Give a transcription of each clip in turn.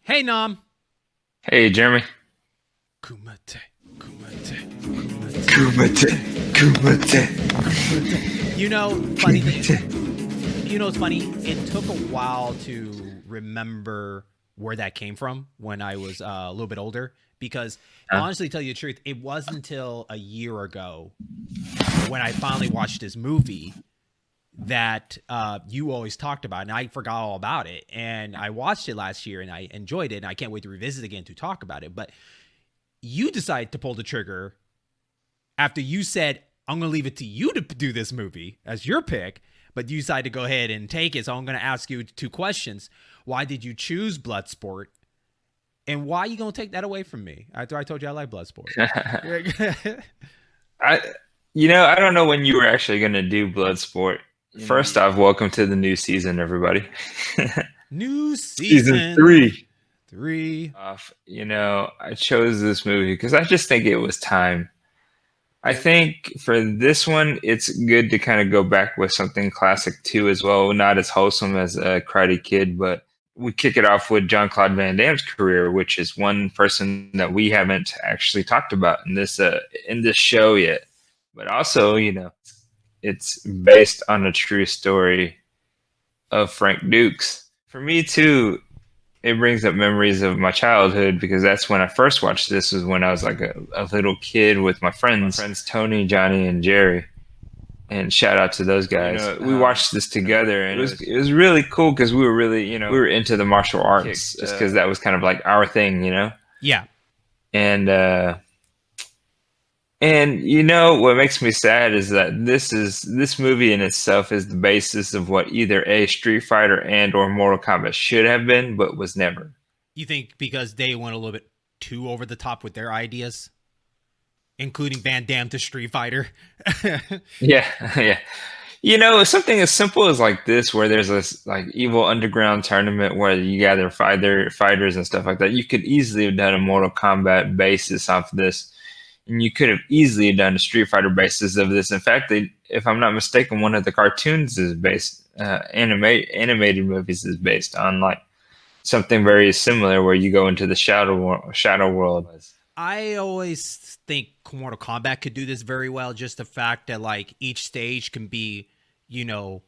Hey, Nam. Hey, Jeremy. Kumite, kumite, kumite, Kumite, Kumite, kumite. Funny thing. Kumite. It's funny. It took a while to remember where that came from when I was a little bit older. Because Huh? honestly, to tell you the truth, it wasn't until a year ago when I finally watched this movie that you always talked about, and I forgot all about it. And I watched it last year, and I enjoyed it, and I can't wait to revisit it again to talk about it. But you decided to pull the trigger after you said, I'm going to leave it to you to do this movie as your pick, but you decided to go ahead and take it. So I'm going to ask you two questions. Why did you choose Bloodsport? And why are you going to take that away from me after I told you I like Bloodsport? I, I don't know when you were actually going to do Bloodsport. First off, welcome to the new season, everybody. New Season season 3. 3. I chose this movie because I just think it was time. I think for this one, it's good to kind of go back with something classic too, as well. Not as wholesome as Karate Kid, but we kick it off with Jean-Claude Van Damme's career, which is one person that we haven't actually talked about in this show yet. But also, it's based on a true story of Frank Dux. For me too, it brings up memories of my childhood because that's when I first watched this was when I was like a little kid with my friends Tony, Johnny, and Jerry. And shout out to those guys. We watched this together, and it was really cool because we were really, we were into the martial arts just because that was kind of like our thing. Yeah. And what makes me sad is that this movie in itself is the basis of what either a Street Fighter and or Mortal Kombat should have been, but was never. You think because they went a little bit too over the top with their ideas, including Van Damme to Street Fighter? Yeah, yeah. Something as simple as like this, where there's this like evil underground tournament where you gather fighters and stuff like that. You could easily have done a Mortal Kombat basis off of this, and you could have easily done a Street Fighter basis of this. In fact, if I'm not mistaken, one of the cartoons is based, animated movies is based on like something very similar, where you go into the shadow world. I always think Mortal Kombat could do this very well. Just the fact that like each stage can be, you know,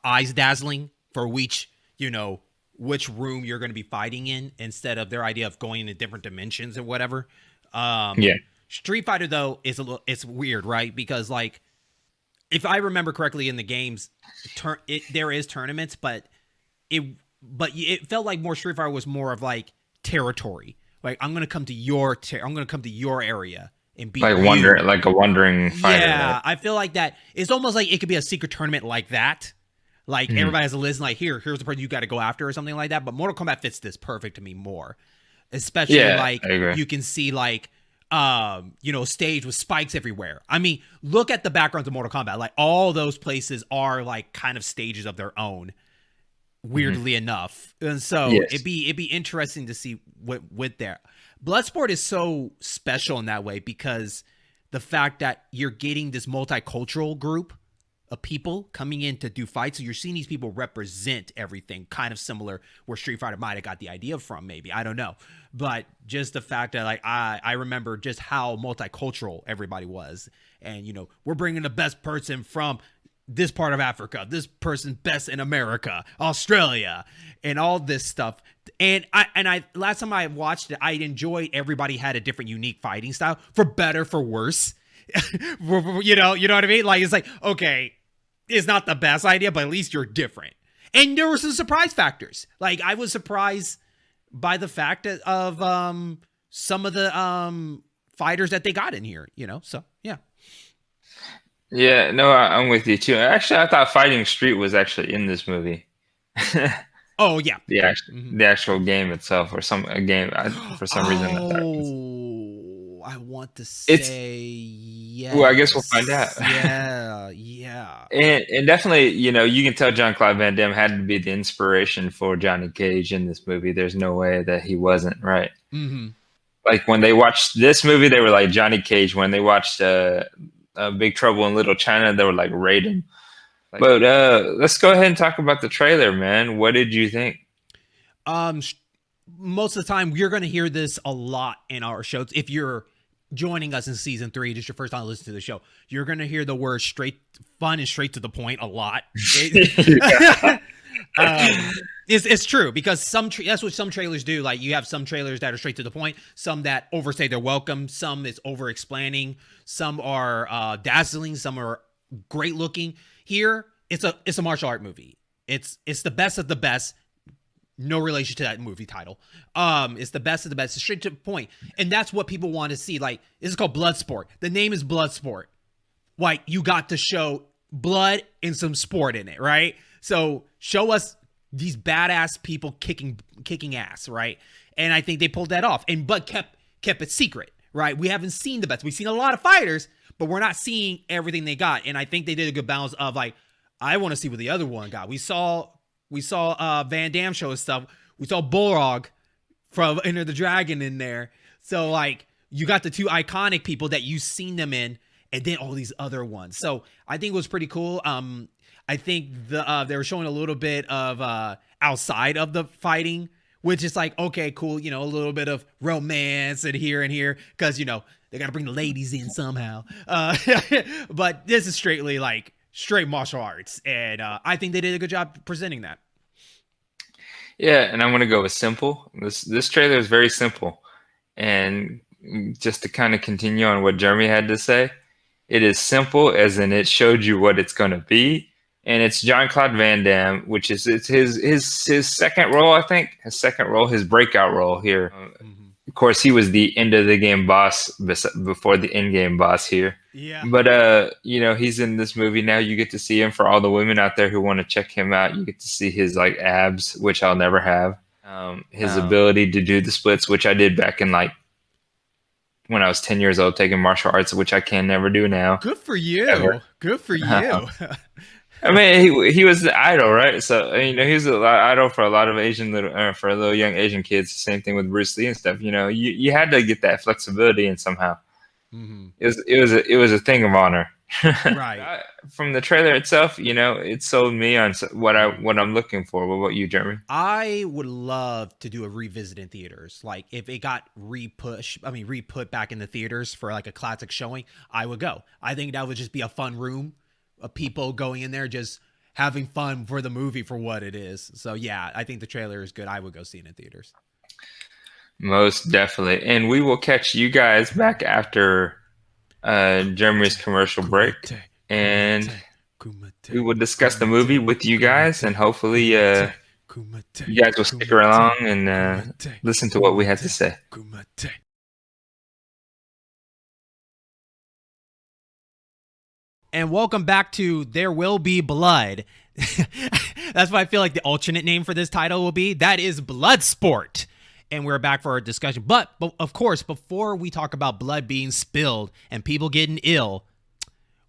eyes dazzling for which room you're going to be fighting in, instead of their idea of going into different dimensions and whatever. Yeah, Street Fighter though it's weird, right? Because like if I remember correctly in the games, there is tournaments, it it felt like more Street Fighter was more of like territory. Like I'm gonna come to I'm gonna come to your area and beat you. like a wandering fighter. Yeah, Right? I feel like that. It's almost like it could be a secret tournament like that. Like Mhm. everybody has a list, like here's the person you got to go after or something like that. But Mortal Kombat fits this perfect to me more, especially Yeah, like I agree. you can see like stage with spikes everywhere. I mean, look at the backgrounds of Mortal Kombat. Like all those places are like kind of stages of their own, Mhm. weirdly enough. And so Yes. it'd be interesting to see what with there. Bloodsport is so special in that way because the fact that you're getting this multicultural group of people coming in to do fights. So you're seeing these people represent everything, kind of similar where Street Fighter might have got the idea from, maybe. I don't know. But just the fact that like I remember just how multicultural everybody was. And we're bringing the best person from this part of Africa, this person best in America, Australia, and all this stuff. And I last time I watched it, I enjoyed everybody had a different unique fighting style, for better, for worse. You know what I mean? Like it's like, okay, it's not the best idea, but at least you're different. And there were some surprise factors. Like I was surprised by the fact of some of the fighters that they got in here, So yeah. Yeah, no, I'm with you too. Actually, I thought Fighting Street was actually in this movie. Oh yeah. Mm-hmm. The actual game itself, or some a game. For some reason, I thought Oh, I want to it's. say Well, I guess we'll find out. yes. Yeah, yeah. And definitely, you can tell Jean-Claude Van Damme had to be the inspiration for Johnny Cage in this movie. There's no way that he wasn't, right? Mm-hmm. Like when they watched this movie, they were like Johnny Cage. When they watched Big Trouble in Little China, they were like Raiden. But let's go ahead and talk about the trailer, man. What did you think? Um, most of the time you're going to hear this a lot in our shows. If you're joining us in season 3, just your first time listening to the show, you're going to hear the word fun and straight to the point a lot. It's true, because that's what some trailers do. Like, you have some trailers that are straight to the point, some that overstay their welcome, some is over explaining, some are dazzling, some are great looking. Here, it's a martial art movie. It's the best of the best. No relation to that movie title. It's the best of the best. It's straight to the point. And that's what people want to see. Like, this is called Bloodsport. The name is Bloodsport. Like, you got to show blood and some sport in it, right? So show us these badass people kicking ass, right? And I think they pulled that off. But kept it secret, right? We haven't seen the best. We've seen a lot of fighters, but we're not seeing everything they got. And I think they did a good balance of, like, I want to see what the other one got. We saw Van Damme show his stuff. We saw Bulldog from Enter the Dragon in there. So, like, you got the two iconic people that you've seen them in, and then all these other ones. So I think it was pretty cool. I think they were showing a little bit of outside of the fighting, which is like, okay, cool. You know, a little bit of romance and here, because, you know, they got to bring the ladies in somehow. But this is straight martial arts, and I think they did a good job presenting that. Yeah, and I'm gonna go with simple. This trailer is very simple, and just to kind of continue on what Jeremy had to say, it is simple as in it showed you what it's gonna be, and it's Jean-Claude Van Damme, which is his second role, I think, his breakout role here. Of course, he was the end of the game boss before the end game boss here. Yeah. But you know, he's in this movie now. You get to see him. For all the women out there who want to check him out, you get to see his like abs, which I'll never have. His ability to do the splits, which I did back in like when I was 10 years old, taking martial arts, which I can never do now. Good for you. Ever. Good for you. I mean, he was the idol, right? So, you know, he was the idol for a lot of for little young Asian kids. Same thing with Bruce Lee and stuff. You know, you had to get that flexibility, and somehow it was a thing of honor. Right. From the trailer itself, you know, it sold me on what I'm looking for. What about you, Jeremy? I would love to do a revisit in theaters. Like, if it got re-put back in the theaters for like a classic showing, I would go. I think that would just be a fun room of people going in there just having fun for the movie for what it is. So yeah, I think the trailer is good. I would go see it in theaters. Most definitely. And we will catch you guys back after Jeremy's commercial break, and we will discuss the movie with you guys, and hopefully you guys will stick around and listen to what we have to say. And welcome back to There Will Be Blood. That's what I feel like the alternate name for this title will be. That is Bloodsport. And we're back for our discussion. But of course, before we talk about blood being spilled and people getting ill,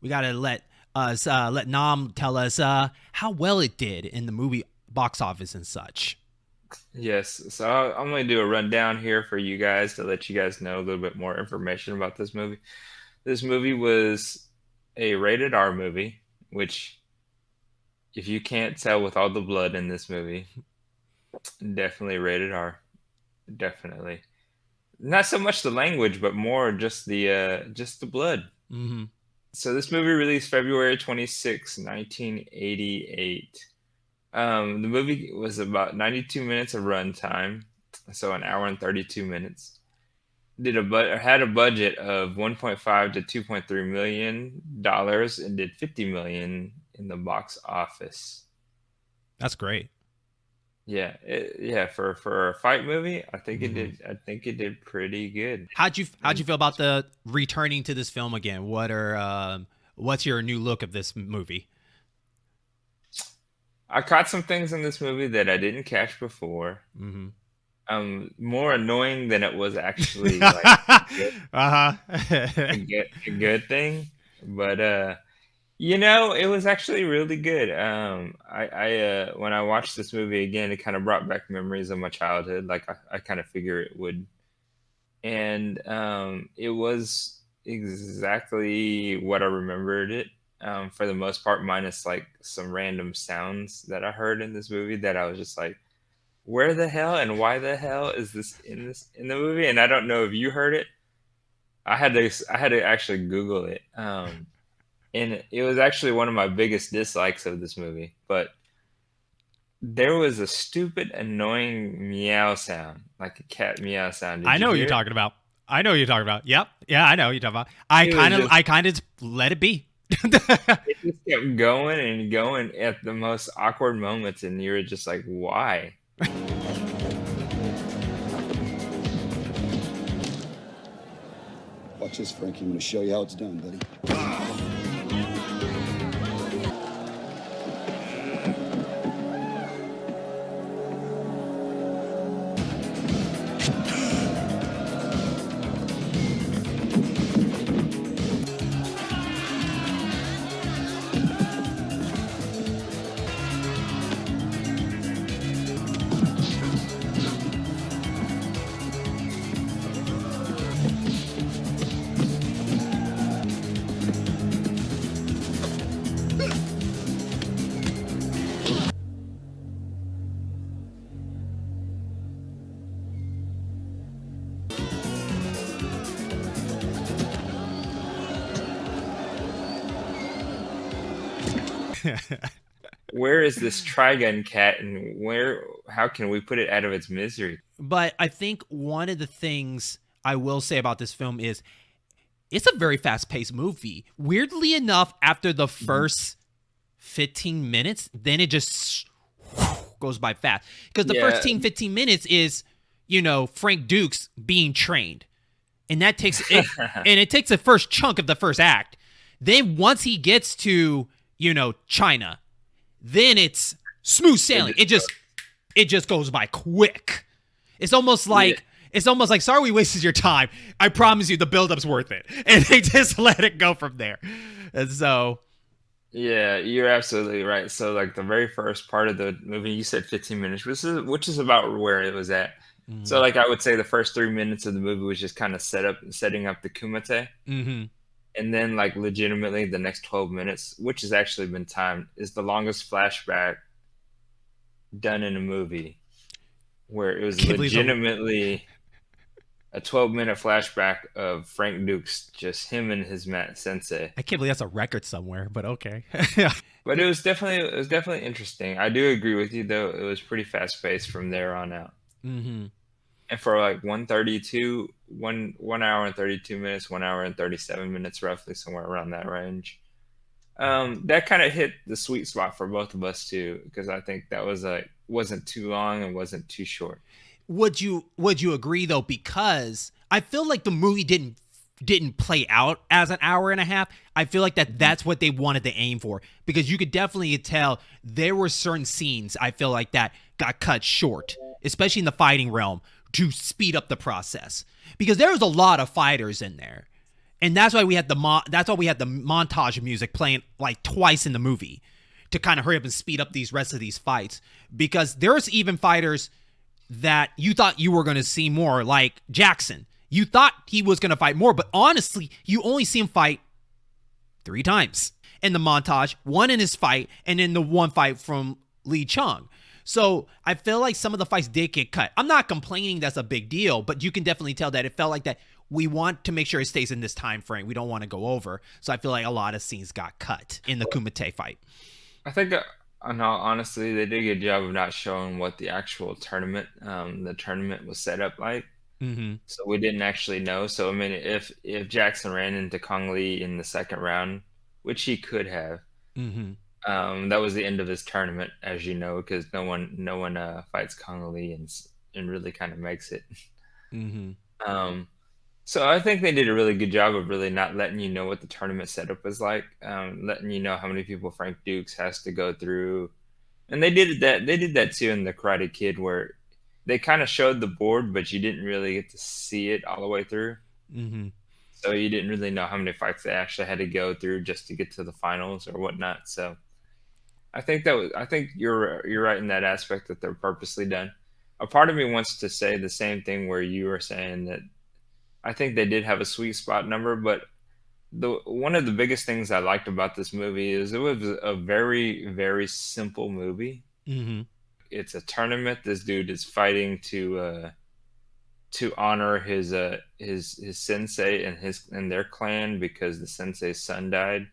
we got to let Nam tell us how well it did in the movie box office and such. Yes. So I'm going to do a rundown here for you guys to let you guys know a little bit more information about this movie. This movie was a rated R movie, which, if you can't tell with all the blood in this movie, definitely rated R. Definitely. Not so much the language, but more just the blood. Mm-hmm. So this movie released February 26, 1988. The movie was about 92 minutes of runtime, so an hour and 32 minutes. Had a budget of 1.5 to 2.3 million dollars and did 50 million in the box office. That's great. Yeah, for a fight movie, I think it did. I think it did pretty good. How'd you feel about the returning to this film again? What's your new look of this movie? I caught some things in this movie that I didn't catch before. Mm-hmm. More annoying than it was actually like a good thing. But you know, it was actually really good. I when I watched this movie again, it kind of brought back memories of my childhood, like I kind of figure it would. And it was exactly what I remembered it, for the most part, minus like some random sounds that I heard in this movie that I was just like, where the hell and why the hell is this in the movie? And I don't know if you heard it. I had to actually Google it. And it was actually one of my biggest dislikes of this movie. But there was a stupid, annoying meow sound, like a cat meow sound. Did I you know what hear you're it? talking about. I know what you're talking about. Yep. Yeah, I know what you're talking about. It was just I kind of let it be. it just kept going and going at the most awkward moments, and you were just like, why? Watch this, Frankie. I'm going to show you how it's done, buddy. Where is this Trigun cat, and how can we put it out of its misery? But I think one of the things I will say about this film is it's a very fast-paced movie. Weirdly enough, after the first 15 minutes, then it just goes by fast. Because the first 15 minutes is, Frank Dux being trained. And that takes it, and it takes the first chunk of the first act. Then once he gets to, China, then it's smooth sailing. It just goes by quick. It's almost like sorry we wasted your time. I promise you the build-up's worth it. And they just let it go from there. And so Yeah, you're absolutely right. So like the very first part of the movie, you said 15 minutes, which is about where it was at. So like I would say the first 3 minutes of the movie was just kind of setting up the Kumite. mm-hmm. And then like legitimately the next 12 minutes, which has actually been timed, is the longest flashback done in a movie, where it was legitimately a 12-minute flashback of Frank Dux, just him and his Matt Sensei. I can't believe that's a record somewhere, but okay. But it was definitely interesting. I do agree with you though. It was pretty fast paced from there on out. Mm-hmm. And for like 132, 1 hour and 32 minutes, 1 hour and 37 minutes, roughly somewhere around that range. That kind of hit the sweet spot for both of us too, because I think that wasn't too long and wasn't too short. Would you agree though? Because I feel like the movie didn't play out as an hour and a half. I feel like that's what they wanted to aim for, because you could definitely tell there were certain scenes I feel like that got cut short, especially in the fighting realm, to speed up the process, because there was a lot of fighters in there, and that's why we had the montage music playing like twice in the movie to kind of hurry up and speed up these rest of these fights, because there's even fighters that you thought you were going to see more, like Jackson. You thought he was going to fight more, but honestly, you only see him fight 3 times in the montage, one in his fight, and then the one fight from Lee Chung. So I feel like some of the fights did get cut. I'm not complaining that's a big deal, but you can definitely tell that it felt like that we want to make sure it stays in this time frame. We don't want to go over. So I feel like a lot of scenes got cut in the Kumite fight. I think, no, honestly, they did a good job of not showing what the actual the tournament was set up like. Mm-hmm. So we didn't actually know. So I mean, if Jackson ran into Kong Lee in the second round, which he could have, Mm-hmm. that was the end of his tournament, as you know, because no one fights Kong Lee and really kind of makes it. Mm-hmm. So I think they did a really good job of really not letting you know what the tournament setup was like, letting you know how many people Frank Dux has to go through, and they did that too in the Karate Kid, where they kind of showed the board, but you didn't really get to see it all the way through. Mm-hmm. So you didn't really know how many fights they actually had to go through just to get to the finals or whatnot. So I think you're right in that aspect, that they're purposely done. A part of me wants to say the same thing where you were saying that I think they did have a sweet spot number, but one of the biggest things I liked about this movie is it was a very, very simple movie. Mm-hmm. it's a tournament. This dude is fighting to honor his sensei and their clan because the sensei's son died.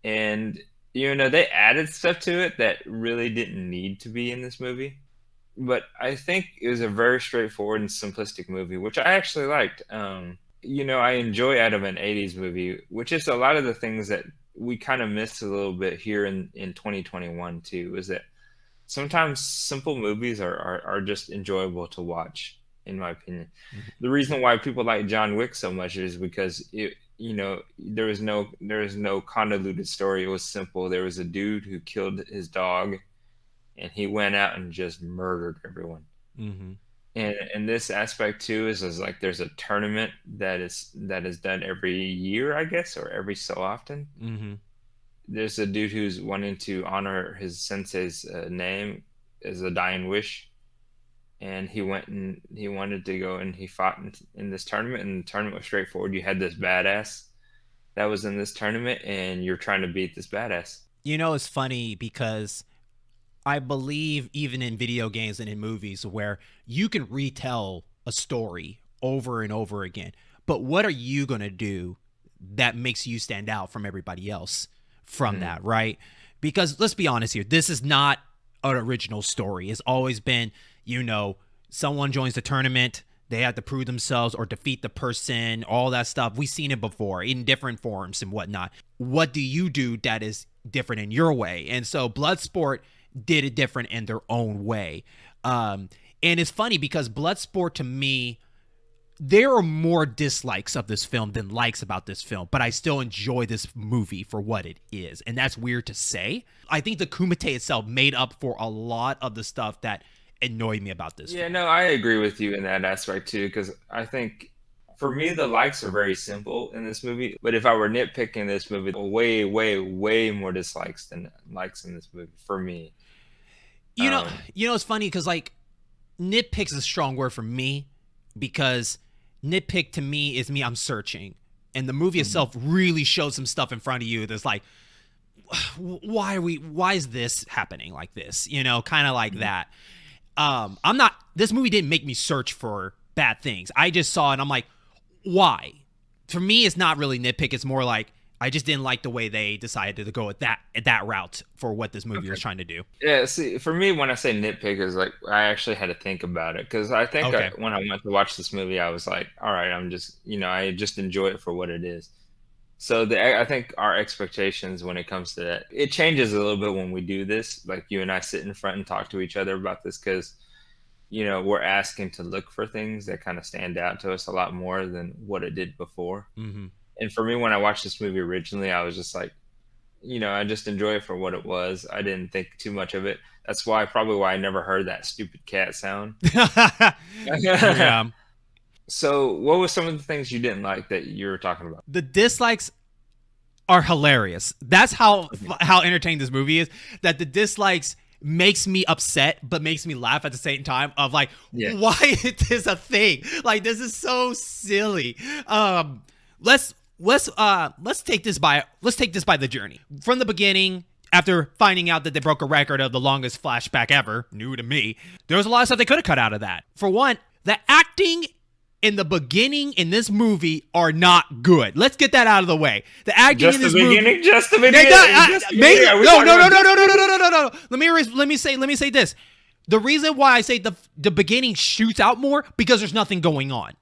And they added stuff to it that really didn't need to be in this movie. But I think it was a very straightforward and simplistic movie, which I actually liked. I enjoy out of an 80s movie, which is a lot of the things that we kind of missed a little bit here in 2021 too, is that sometimes simple movies are just enjoyable to watch, in my opinion. Mm-hmm. The reason why people like John Wick so much is because there was no convoluted story. It was simple. There was a dude who killed his dog, and he went out and just murdered everyone. Mm-hmm. And this aspect too is like there's a tournament that is done every year, I guess, or every so often. Mm-hmm. There's a dude who's wanting to honor his sensei's name as a dying wish. And he went and he wanted to go and he fought in this tournament, and the tournament was straightforward. You had this badass that was in this tournament, and you're trying to beat this badass. It's funny because I believe even in video games and in movies where you can retell a story over and over again, but what are you going to do that makes you stand out from everybody else from that, right? Because let's be honest here, this is not an original story. It's always been, someone joins the tournament, they have to prove themselves or defeat the person, all that stuff. We've seen it before in different forms and whatnot. What do you do that is different in your way? And so Bloodsport did it different in their own way. And it's funny because Bloodsport, to me, there are more dislikes of this film than likes about this film, but I still enjoy this movie for what it is. And that's weird to say. I think the Kumite itself made up for a lot of the stuff that annoyed me about this film. No, I agree with you in that aspect too, because I think for me the likes are very simple in this movie, but if I were nitpicking this movie, way, way, way more dislikes than likes in this movie for me. It's funny because like nitpick is a strong word for me, because nitpick to me is me, I'm searching, and the movie itself really shows some stuff in front of you that's like, why is this happening like this? Kind of like that. This movie didn't make me search for bad things. I just saw it and I'm like, why? For me, it's not really nitpick. It's more like, I just didn't like the way they decided to go at that route for what this movie was trying to do. Yeah, see, for me, when I say nitpick, is like I actually had to think about it, because I think when I went to watch this movie, I was like, all right, I'm just, I just enjoy it for what it is. So I think our expectations when it comes to that, it changes a little bit when we do this. Like you and I sit in front and talk to each other about this, because we're asking to look for things that kind of stand out to us a lot more than what it did before. Mm-hmm. And for me, when I watched this movie originally, I was just like, I just enjoy it for what it was. I didn't think too much of it. That's probably why I never heard that stupid cat sound. Yeah. So what were some of the things you didn't like that you were talking about? The dislikes are hilarious. That's how entertaining this movie is, that the dislikes makes me upset but makes me laugh at the same time of like, why is this a thing? Like, this is so silly. Let's take this by the journey. From the beginning, after finding out that they broke a record of the longest flashback ever, new to me, there was a lot of stuff they could have cut out of that. For one, the acting in the beginning in this movie are not good. Let's get that out of the way. The acting in this movie, just the beginning. No. Let me say this. The reason why I say the beginning shoots out more because there's nothing going on.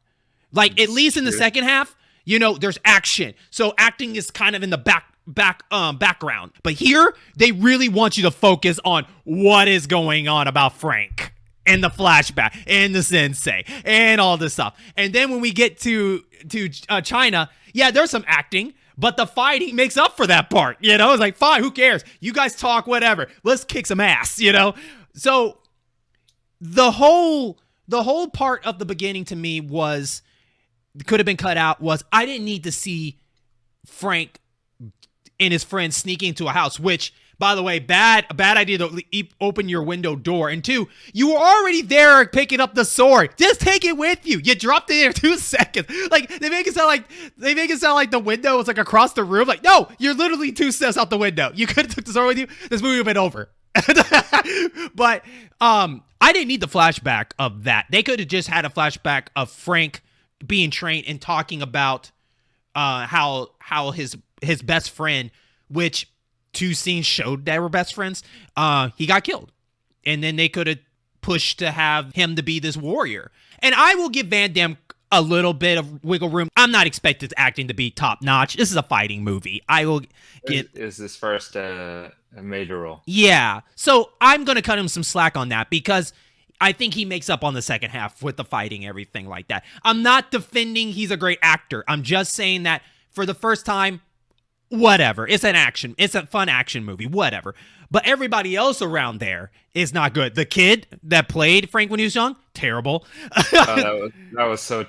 Like at least in the second half, there's action. So acting is kind of in the background. But here, they really want you to focus on what is going on about Frank and the flashback and the sensei and all this stuff. And then when we get to China, there's some acting, but the fighting makes up for that part. It's like, fine, who cares? You guys talk, whatever. Let's kick some ass, So the whole part of the beginning to me could have been cut out. I didn't need to see Frank and his friends sneaking into a house, which, by the way, bad idea to open your window door. And two, you were already there picking up the sword. Just take it with you. You dropped it in 2 seconds. Like they make it sound like the window was like across the room. Like, no, you're literally 2 steps out the window. You could have took the sword with you. This movie would have been over. But I didn't need the flashback of that. They could have just had a flashback of Frank being trained and talking about how his best friend, which 2 scenes showed they were best friends, he got killed. And then they could have pushed to have him to be this warrior. And I will give Van Damme a little bit of wiggle room. I'm not expected acting to be top notch. This is a fighting movie. I will get... Is this first a major role? Yeah. So I'm going to cut him some slack on that because I think he makes up on the second half with the fighting, everything like that. I'm not defending he's a great actor. I'm just saying that for the first time, whatever. It's a fun action movie, whatever. But everybody else around there is not good. The kid that played Frank when he was young, terrible. That was so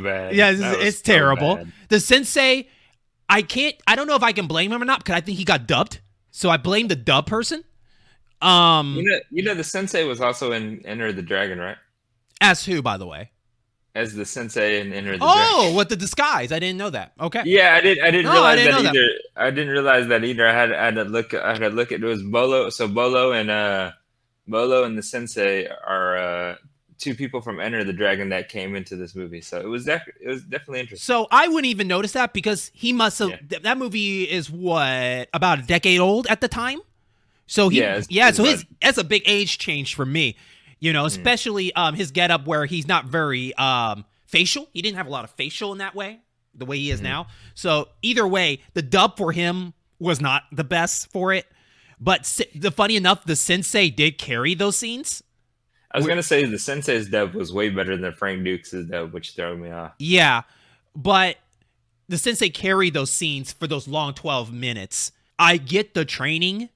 bad. Yeah, it's terrible. Bad. The sensei, I don't know if I can blame him or not because I think he got dubbed. So I blame the dub person. The sensei was also in Enter the Dragon, right? As who, by the way? As the sensei in Enter the Dragon. Oh, with the disguise. I didn't know that. Okay. Yeah, I didn't realize that either. That. I didn't realize that either. I had to look at it was Bolo. So Bolo and the sensei are 2 people from Enter the Dragon that came into this movie. So it was definitely interesting. So I wouldn't even notice that because he must have that movie is what, about a decade old at the time? So that's a big age change for me. You know, especially his getup where he's not very facial. He didn't have a lot of facial in that way, the way he is now. So either way, the dub for him was not the best for it. But funny enough, the sensei did carry those scenes. I was going to say the sensei's dub was way better than Frank Dux' dub, which threw me off. Yeah, but the sensei carried those scenes for those long 12 minutes. I get the training.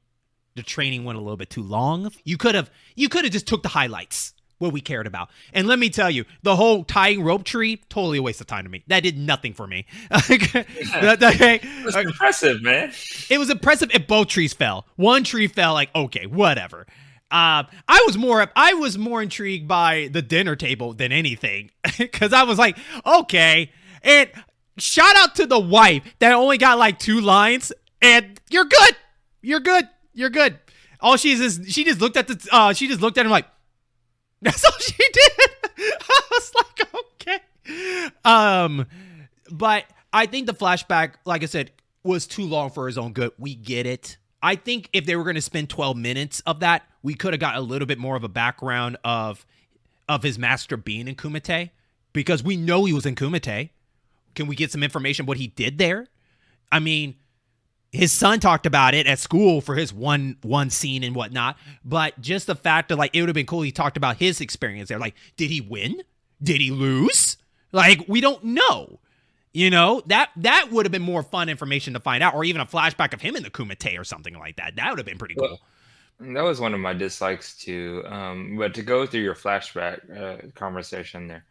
The training went a little bit too long. You could have just took the highlights, what we cared about. And let me tell you, the whole tying rope tree, totally a waste of time to me. That did nothing for me. It was impressive, man. It was impressive if both trees fell. One tree fell, like, okay, whatever. I was more intrigued by the dinner table than anything. Because I was like, okay. And shout out to the wife that only got like 2 lines. And you're good. You're good. You're good. All she just looked at him like, that's all she did. I was like, okay. But I think the flashback, like I said, was too long for his own good. We get it. I think if they were going to spend 12 minutes of that, we could have got a little bit more of a background of his master being in Kumite, because we know he was in Kumite. Can we get some information what he did there? I mean, his son talked about it at school for his one scene and whatnot, but just the fact that, like, it would have been cool. He talked about his experience there. Like, did he win? Did he lose? Like, we don't know. You know, that would have been more fun information to find out, or even a flashback of him in the Kumite or something like that. That would have been pretty cool. That was one of my dislikes too. But to go through your flashback conversation there.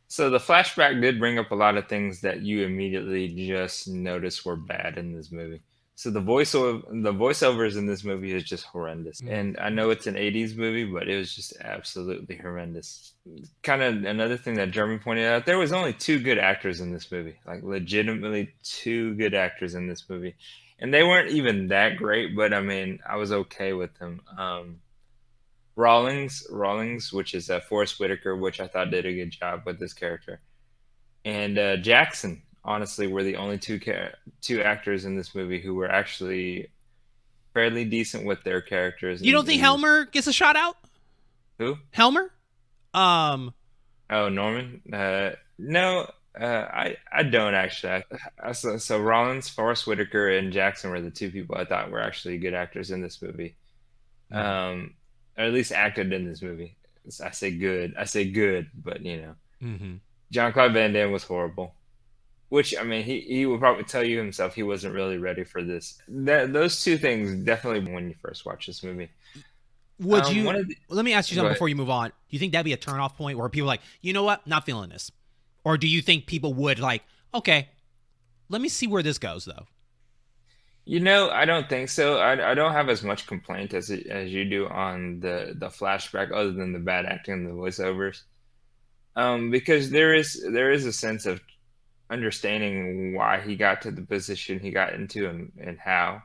So the flashback did bring up a lot of things that you immediately just noticed were bad in this movie. So the voiceovers in this movie is just horrendous. And I know it's an 80s movie, but it was just absolutely horrendous. Kind of another thing that Jeremy pointed out, there was only 2 good actors in this movie. Like, legitimately 2 good actors in this movie. And they weren't even that great, but I mean, I was okay with them. Rawlings, which is Forrest Whitaker, which I thought did a good job with this character. And Jackson, honestly, were the only 2 actors in this movie who were actually fairly decent with their characters. You don't think Helmer gets a shout out? Who? Helmer? Oh, Norman? No, I don't actually. So Rollins, Forrest Whitaker, and Jackson were the 2 people I thought were actually good actors in this movie. Or at least acted in this movie. I say good, but you know. Mm-hmm. Jean-Claude Van Damme was horrible. Which, I mean, he would probably tell you himself he wasn't really ready for this. Those 2 things definitely when you first watch this movie. Would you? Let me ask you something before you move on. Do you think that'd be a turnoff point where people are like, you know what, not feeling this? Or do you think people would like, okay, let me see where this goes though? You know, I don't think so. I don't have as much complaint as you do on the flashback, other than the bad acting and the voiceovers. Because there is a sense of understanding why he got to the position he got into and how.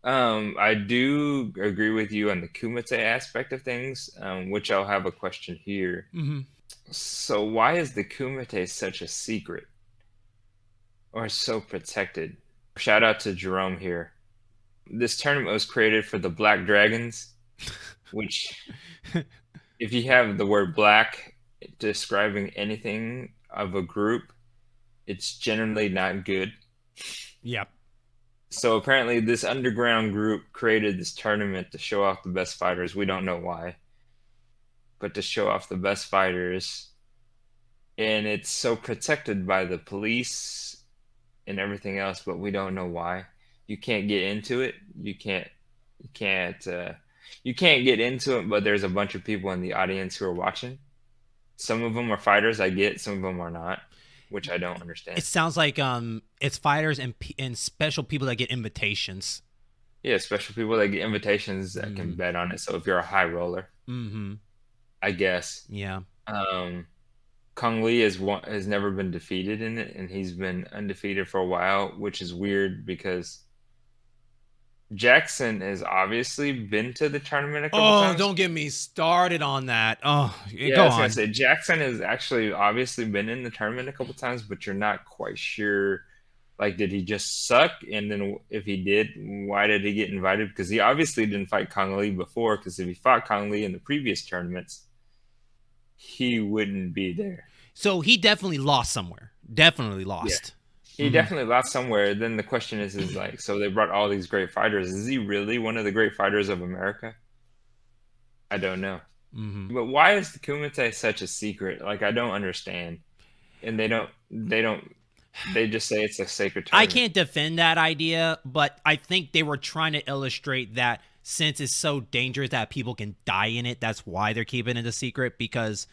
I do agree with you on the Kumite aspect of things, which I'll have a question here. Mm-hmm. So why is the Kumite such a secret or so protected? Shout out to Jerome here. This tournament was created for the Black Dragons, which, if you have the word black describing anything of a group, it's generally not good. Yep. So apparently this underground group created this tournament to show off the best fighters. We don't know why, but to show off the best fighters. And it's so protected by the police and everything else, but we don't know why. You can't get into it. You can't get into it, but there's a bunch of people in the audience who are watching. Some of them are fighters, I get. Some of them are not, which I don't understand. It sounds like it's fighters and special people that get invitations. Yeah, special people that get invitations that can bet on it. So if you're a high roller, I guess. Yeah. Kung Lee has never been defeated in it, and he's been undefeated for a while, which is weird because Jackson has obviously been to the tournament a couple times. Oh, don't get me started on that. Oh, yeah, go I was on. gonna say Jackson has actually obviously been in the tournament a couple times, but you're not quite sure. Like, did he just suck? And then if he did, why did he get invited? Because he obviously didn't fight Kung Lee before, because if he fought Kung Lee in the previous tournaments, he wouldn't be there. So he definitely lost somewhere. Definitely lost. Yeah. He definitely lost somewhere. Then the question is like, so they brought all these great fighters. Is he really one of the great fighters of America? I don't know. But why is the Kumite such a secret? Like, I don't understand. And they just say it's a sacred tournament. I can't defend that idea, but I think they were trying to illustrate that since it's so dangerous that people can die in it, that's why they're keeping it a secret, because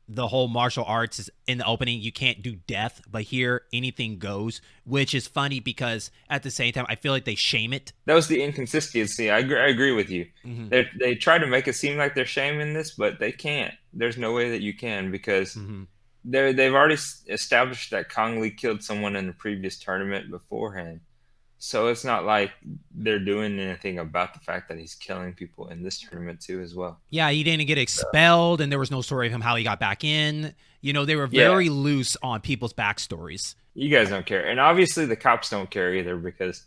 the whole martial arts is in the opening, you can't do death, but here anything goes, which is funny because at the same time, I feel like they shame it. That was the inconsistency. I agree with you. They try to make it seem like they're shaming this, but they can't. There's no way that you can, because they've already established that Kong Lee killed someone in the previous tournament beforehand. So it's not like they're doing anything about the fact that he's killing people in this tournament too as well. Yeah, he didn't get expelled, and there was no story of him how he got back in. You know, they were very loose on people's backstories. You guys don't care. And obviously the cops don't care either, because,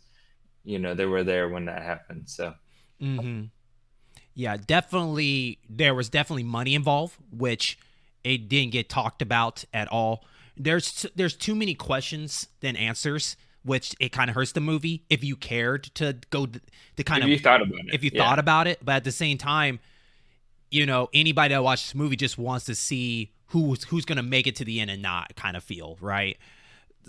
you know, they were there when that happened. So yeah, definitely there was definitely money involved, which it didn't get talked about at all. There's too many questions than answers, which it kind of hurts the movie if you cared to go to kind of, if you thought about it. If you thought about it, but at the same time, you know, anybody that watches this movie just wants to see who's going to make it to the end and not, kind of feel, right?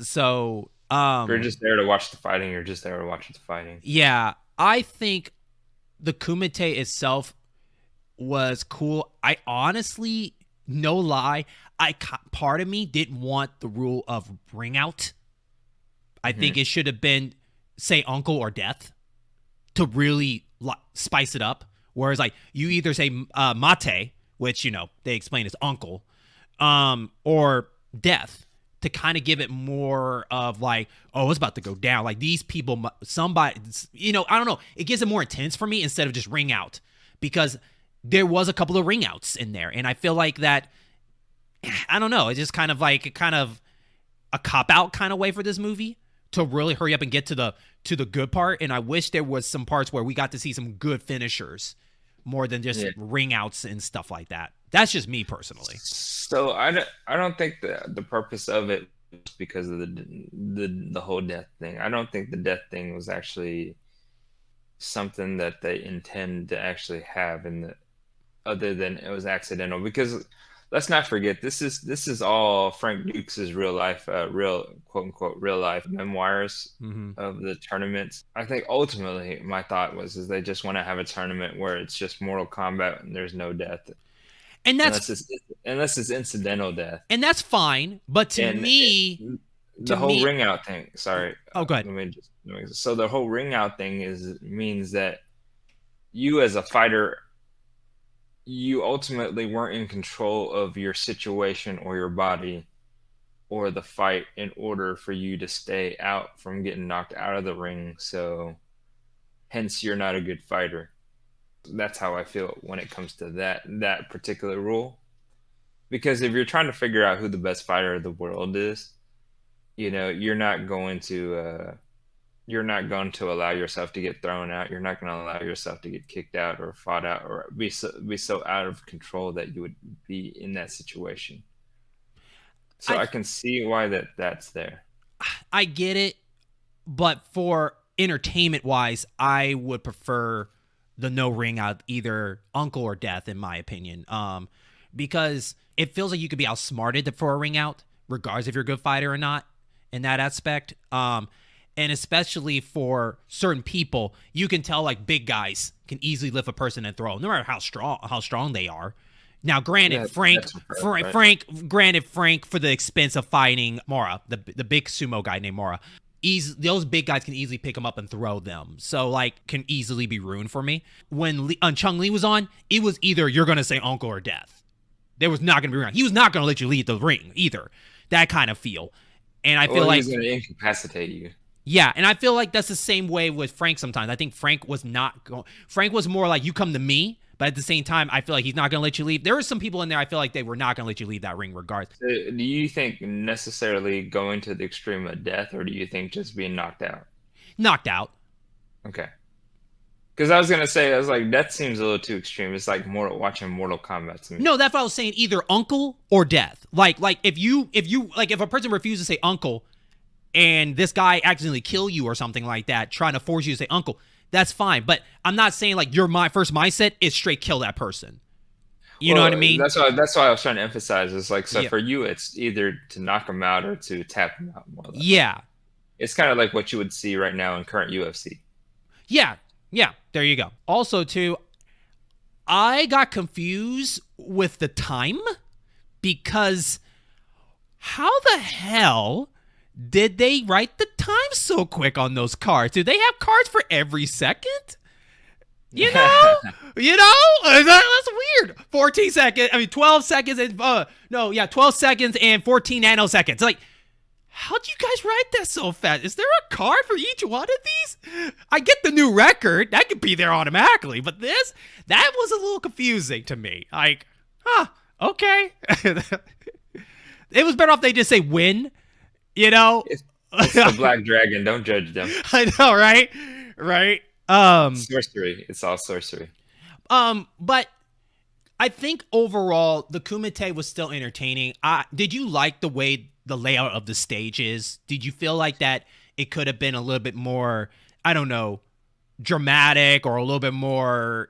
So, you're just there to watch the fighting. You're just there to watch the fighting. Yeah, I think the Kumite itself was cool. I honestly, no lie, part of me didn't want the rule of ring out. I think it should have been, say, uncle or death to really spice it up. Whereas, like, you either say mate, which, you know, they explain as uncle, or death to kind of give it more of like, oh, it's about to go down. Like, these people, somebody, you know, I don't know. It gives it more intense for me instead of just ring out, because there was a couple of ring outs in there. And I feel like that, I don't know, it's just kind of like a cop-out kind of way for this movie to really hurry up and get to the good part. And I wish there was some parts where we got to see some good finishers more than just ring outs and stuff like that. That's just me personally. So I don't think the purpose of it was because of the whole death thing. I don't think the death thing was actually something that they intend to actually have other than it was accidental, because let's not forget, this is all Frank Dux' real life, real quote unquote real life memoirs of the tournaments. I think ultimately my thought is they just want to have a tournament where it's just Mortal Kombat and there's no death, and that's unless it's incidental death, and that's fine. But to me, the whole ring out thing. Sorry. Oh, go ahead. So the whole ring out thing means that you as a fighter, you ultimately weren't in control of your situation or your body or the fight in order for you to stay out from getting knocked out of the ring. So hence you're not a good fighter. That's how I feel when it comes to that particular rule. Because if you're trying to figure out who the best fighter of the world is, you're not going to allow yourself to get thrown out. You're not going to allow yourself to get kicked out or fought out or be so out of control that you would be in that situation. So I can see why that's there. I get it, but for entertainment wise, I would prefer the no ring out, either uncle or death, in my opinion. Because it feels like you could be outsmarted for a ring out, regardless if you're a good fighter or not, in that aspect. And especially for certain people, you can tell like big guys can easily lift a person and throw, no matter how strong they are. Now, granted, Frank, for the expense of fighting Mora, the big sumo guy named Mora, those big guys can easily pick him up and throw them. So, like, can easily be ruined for me. When Chung Lee was on, it was either you're going to say uncle or death. There was not going to be around. He was not going to let you leave the ring either. That kind of feel. And I feel like he's going to incapacitate you. Yeah, and I feel like that's the same way with Frank sometimes. I think Frank was more like, you come to me, but at the same time, I feel like he's not going to let you leave. There were some people in there I feel like they were not going to let you leave that ring regardless. Do you think necessarily going to the extreme of death, or do you think just being knocked out? Knocked out. Okay. Because I was going to say, I was like, death seems a little too extreme. It's like watching Mortal Kombat to me. No, that's what I was saying, either uncle or death. Like if a person refuses to say uncle and this guy accidentally kill you or something like that, trying to force you to say uncle, that's fine. But I'm not saying like my first mindset is straight kill that person. You know what I mean? That's why I was trying to emphasize. It's like, so for you, it's either to knock him out or to tap him out more or less. Yeah. It's kind of like what you would see right now in current UFC. Yeah. Yeah. There you go. Also, too, I got confused with the time because how the hell did they write the time so quick on those cards? Do they have cards for every second? You know? That's weird. 14 seconds. 12 seconds and 12 seconds and 14 nanoseconds. Like, how'd you guys write that so fast? Is there a card for each one of these? I get the new record. That could be there automatically. But that was a little confusing to me. Like, okay. It was better off they just say win. It's the Black Dragon. Don't judge them. I know, right? Right. Sorcery. It's all sorcery. But I think overall the Kumite was still entertaining. Did you like the way the layout of the stage is? Did you feel like that it could have been a little bit more, I don't know, dramatic or a little bit more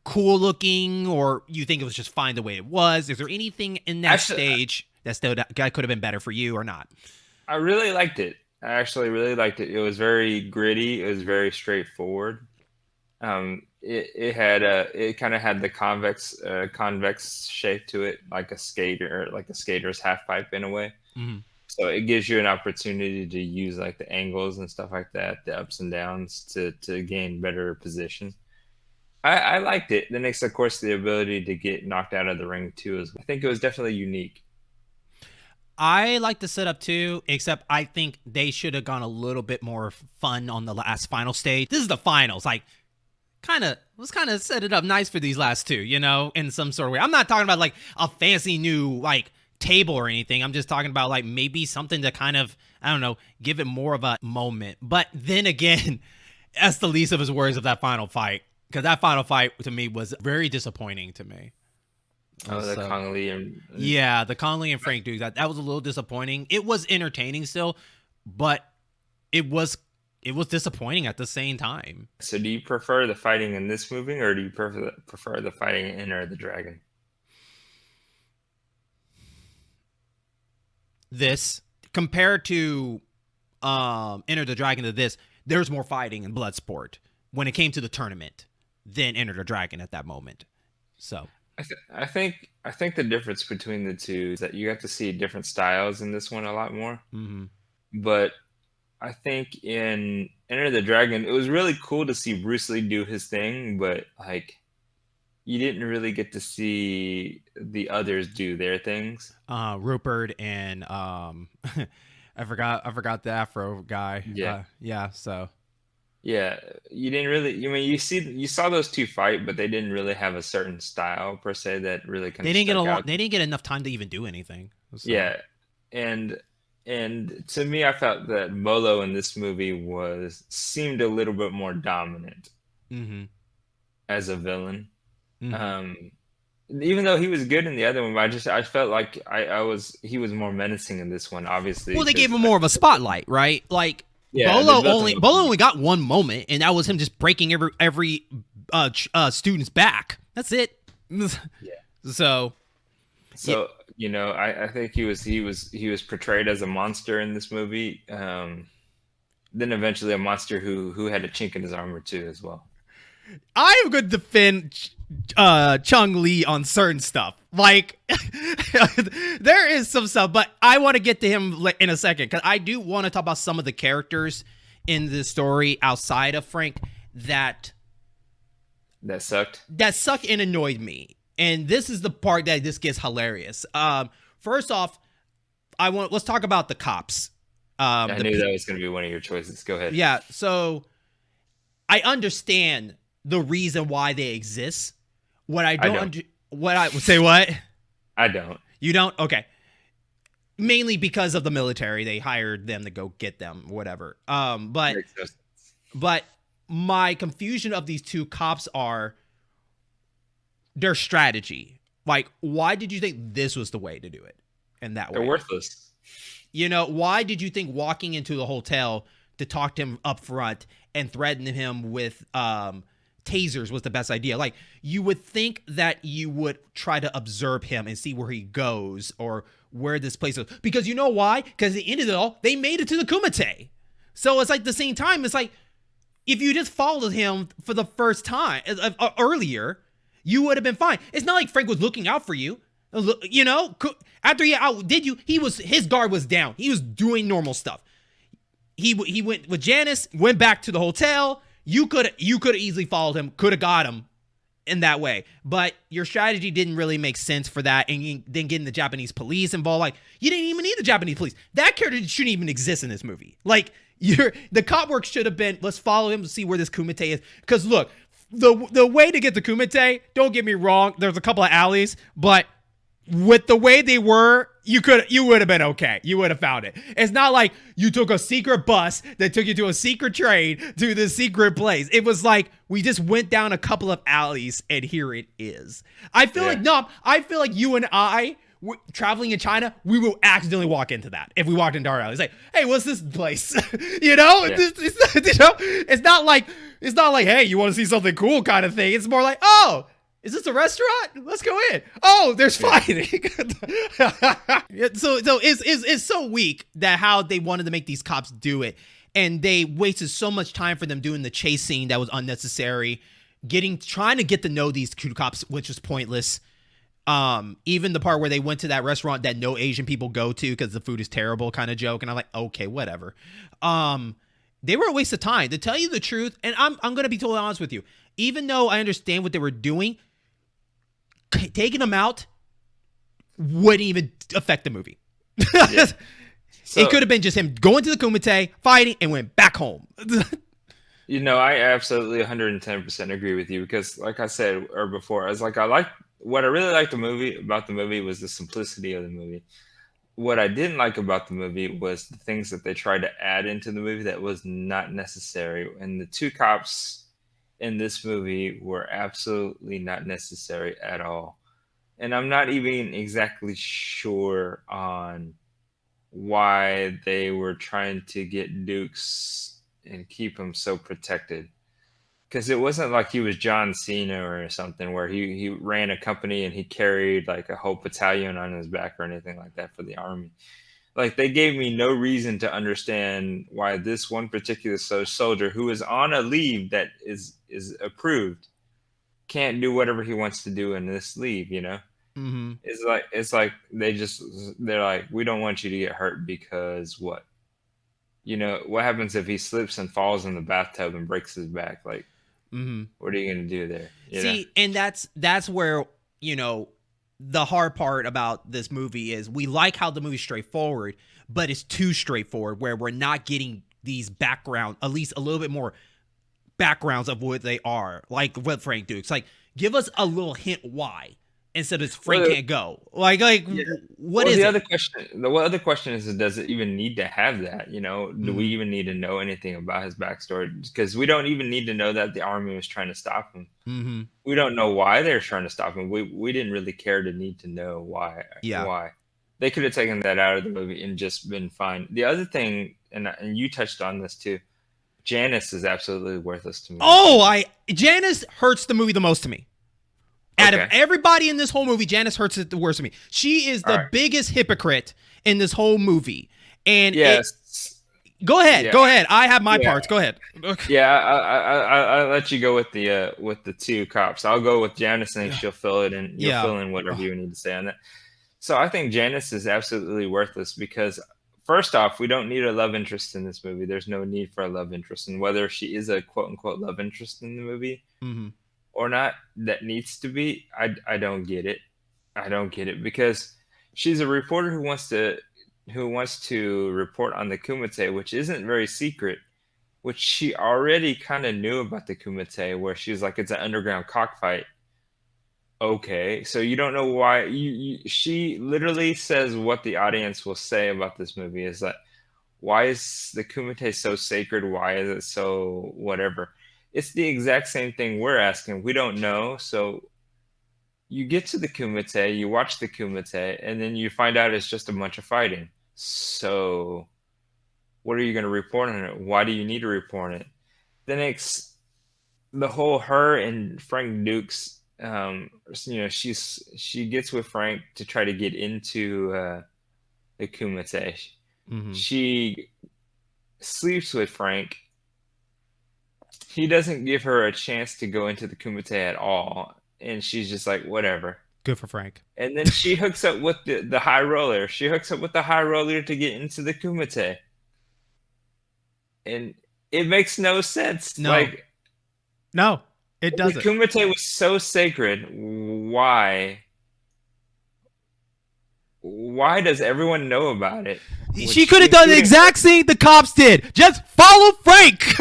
cool looking, or you think it was just fine the way it was? Is there anything in that stage that could have been better for you or not? I really liked it. I actually really liked it. It was very gritty. It was very straightforward. It kind of had the convex shape to it, like a skater's half pipe in a way. Mm-hmm. So it gives you an opportunity to use like the angles and stuff like that, the ups and downs to gain better position. I liked it. Then it's of course the ability to get knocked out of the ring too. I think it was definitely unique. I like the setup too, except I think they should have gone a little bit more fun on the last final stage. This is the finals. Like, let's set it up nice for these last two, in some sort of way. I'm not talking about like a fancy new like table or anything. I'm just talking about like maybe something to kind of, I don't know, give it more of a moment. But then again, that's the least of his worries of that final fight, because that final fight to me was very disappointing to me. The Kong Lee and the Kong Lee and Frank Dux. That was a little disappointing. It was entertaining still, but it was disappointing at the same time. So, do you prefer the fighting in this movie, or do you prefer the fighting in Enter the Dragon? This compared to Enter the Dragon to this, there's more fighting in Bloodsport when it came to the tournament than Enter the Dragon at that moment. So. I think the difference between the two is that you have to see different styles in this one a lot more. Mm-hmm. But I think in Enter the Dragon, it was really cool to see Bruce Lee do his thing, but like you didn't really get to see the others do their things. Rupert and I forgot the Afro guy. Yeah. So Yeah, you didn't really. You mean you saw those two fight, but they didn't really have a certain style per se that really kind They of didn't get stuck along. out. They didn't get enough time to even do anything. So. Yeah, and to me, I felt that Bolo in this movie seemed a little bit more dominant Mm-hmm. as a villain. Mm-hmm. Even though he was good in the other one, but I felt like he was more menacing in this one, obviously. Well, they gave 'Cause him more of a spotlight, right? Like yeah, they built him up. Bolo only got one moment, and that was him just breaking every student's back. That's it. Yeah. So So you know, I think he was portrayed as a monster in this movie. Then eventually a monster who had a chink in his armor too as well. I am going to defend Chung Lee on certain stuff. Like, there is some stuff, but I want to get to him in a second because I do want to talk about some of the characters in the story outside of Frank that sucked. That sucked and annoyed me. And this is the part that this gets hilarious. First off, let's talk about the cops. I knew that was going to be one of your choices. Go ahead. Yeah, so I understand the reason why they exist. What I don't, say what? I don't. You don't? Okay. Mainly because of the military, they hired them to go get them, whatever. But my confusion of these two cops are their strategy. Like, why did you think this was the way to do it? In that way, they're worthless. You know, why did you think walking into the hotel to talk to him up front and threaten him with tasers was the best idea? Like, you would think that you would try to observe him and see where he goes or where this place is. Because you know why? Because at the end of it all, they made it to the Kumite. So it's like the same time. It's like, if you just followed him for the first time earlier, you would have been fine. It's not like Frank was looking out for you. You know, after he outdid you, his guard was down. He was doing normal stuff. He went with Janice, went back to the hotel. You could have easily followed him, could have got him in that way. But your strategy didn't really make sense for that. And then getting the Japanese police involved, like, you didn't even need the Japanese police. That character shouldn't even exist in this movie. Like, the cop work should have been, let's follow him to see where this Kumite is. Because look, the way to get to Kumite, don't get me wrong, there's a couple of alleys, but with the way they were, you would have been okay. You would have found it. It's not like you took a secret bus that took you to a secret train to the secret place. It was like we just went down a couple of alleys and here it is. I feel like you and I traveling in China, we will accidentally walk into that if we walked into our alley. It's like, hey, what's this place? You know, it's not like hey, you want to see something cool kind of thing. It's more like, oh, is this a restaurant? Let's go in. Oh, there's fighting. So it's so weak that how they wanted to make these cops do it. And they wasted so much time for them doing the chase scene that was unnecessary. Trying to get to know these two cops, which was pointless. Even the part where they went to that restaurant that no Asian people go to because the food is terrible kind of joke. And I'm like, okay, whatever. They were a waste of time. To tell you the truth, and I'm going to be totally honest with you. Even though I understand what they were doing, taking them out wouldn't even affect the movie. Yeah. So, it could have been just him going to the Kumite, fighting, and went back home. You know, I absolutely 110% agree with you because, like I said before, what I really liked about the movie was the simplicity of the movie. What I didn't like about the movie was the things that they tried to add into the movie that was not necessary. And the two cops in this movie were absolutely not necessary at all. And I'm not even exactly sure on why they were trying to get Dukes and keep him so protected. Because it wasn't like he was John Cena or something where he ran a company and he carried like a whole battalion on his back or anything like that for the army. Like, they gave me no reason to understand why this one particular soldier who is on a leave that is approved can't do whatever he wants to do in this leave, you know? Mm-hmm. It's like they're like, we don't want you to get hurt because what? You know, what happens if he slips and falls in the bathtub and breaks his back? Like, what are you going to do there? See, and that's where, you know, the hard part about this movie is we like how the movie's straightforward, but it's too straightforward where we're not getting these background, at least a little bit more backgrounds of what they are, like what Frank Dux. Like, give us a little hint why instead of Frank can't go. Like what is the it? other question? The other question is, does it even need to have that? You know, do we even need to know anything about his backstory? Because we don't even need to know that the army was trying to stop him. Mm-hmm. We don't know why they're trying to stop him. We didn't really care to need to know why. Yeah. Why they could have taken that out of the movie and just been fine. The other thing, and you touched on this too, Janice is absolutely worthless to me. Oh, Janice hurts the movie the most to me. Out of everybody in this whole movie, Janice hurts it the worst to me. She is the biggest hypocrite in this whole movie. And go ahead. I have my parts. Go ahead. Yeah, I'll let you go with the two cops. I'll go with Janice, and she'll fill it in. You'll fill in whatever you need to say on that. So I think Janice is absolutely worthless because, first off, we don't need a love interest in this movie. There's no need for a love interest, and whether she is a quote unquote love interest in the movie or not, that needs to be. I don't get it. I don't get it because she's a reporter who wants to report on the Kumite, which isn't very secret, which she already kind of knew about the Kumite, where she's like, it's an underground cockfight. Okay, so you don't know why. She literally says what the audience will say about this movie is that, why is the Kumite so sacred? Why is it so whatever? It's the exact same thing we're asking. We don't know. So you get to the Kumite, you watch the Kumite, and then you find out it's just a bunch of fighting. So what are you going to report on it? Why do you need to report on it? Then the whole her and Frank Dux, she gets with Frank to try to get into the Kumite. She sleeps with Frank. He doesn't give her a chance to go into the Kumite at all, and she's just like, whatever. Good for Frank. And then she hooks up with the high roller. She hooks up with the high roller to get into the Kumite, and it makes no sense. No, it doesn't. The Kumite was so sacred. Why? Why does everyone know about it? She could have done the exact same the cops did. Just follow Frank.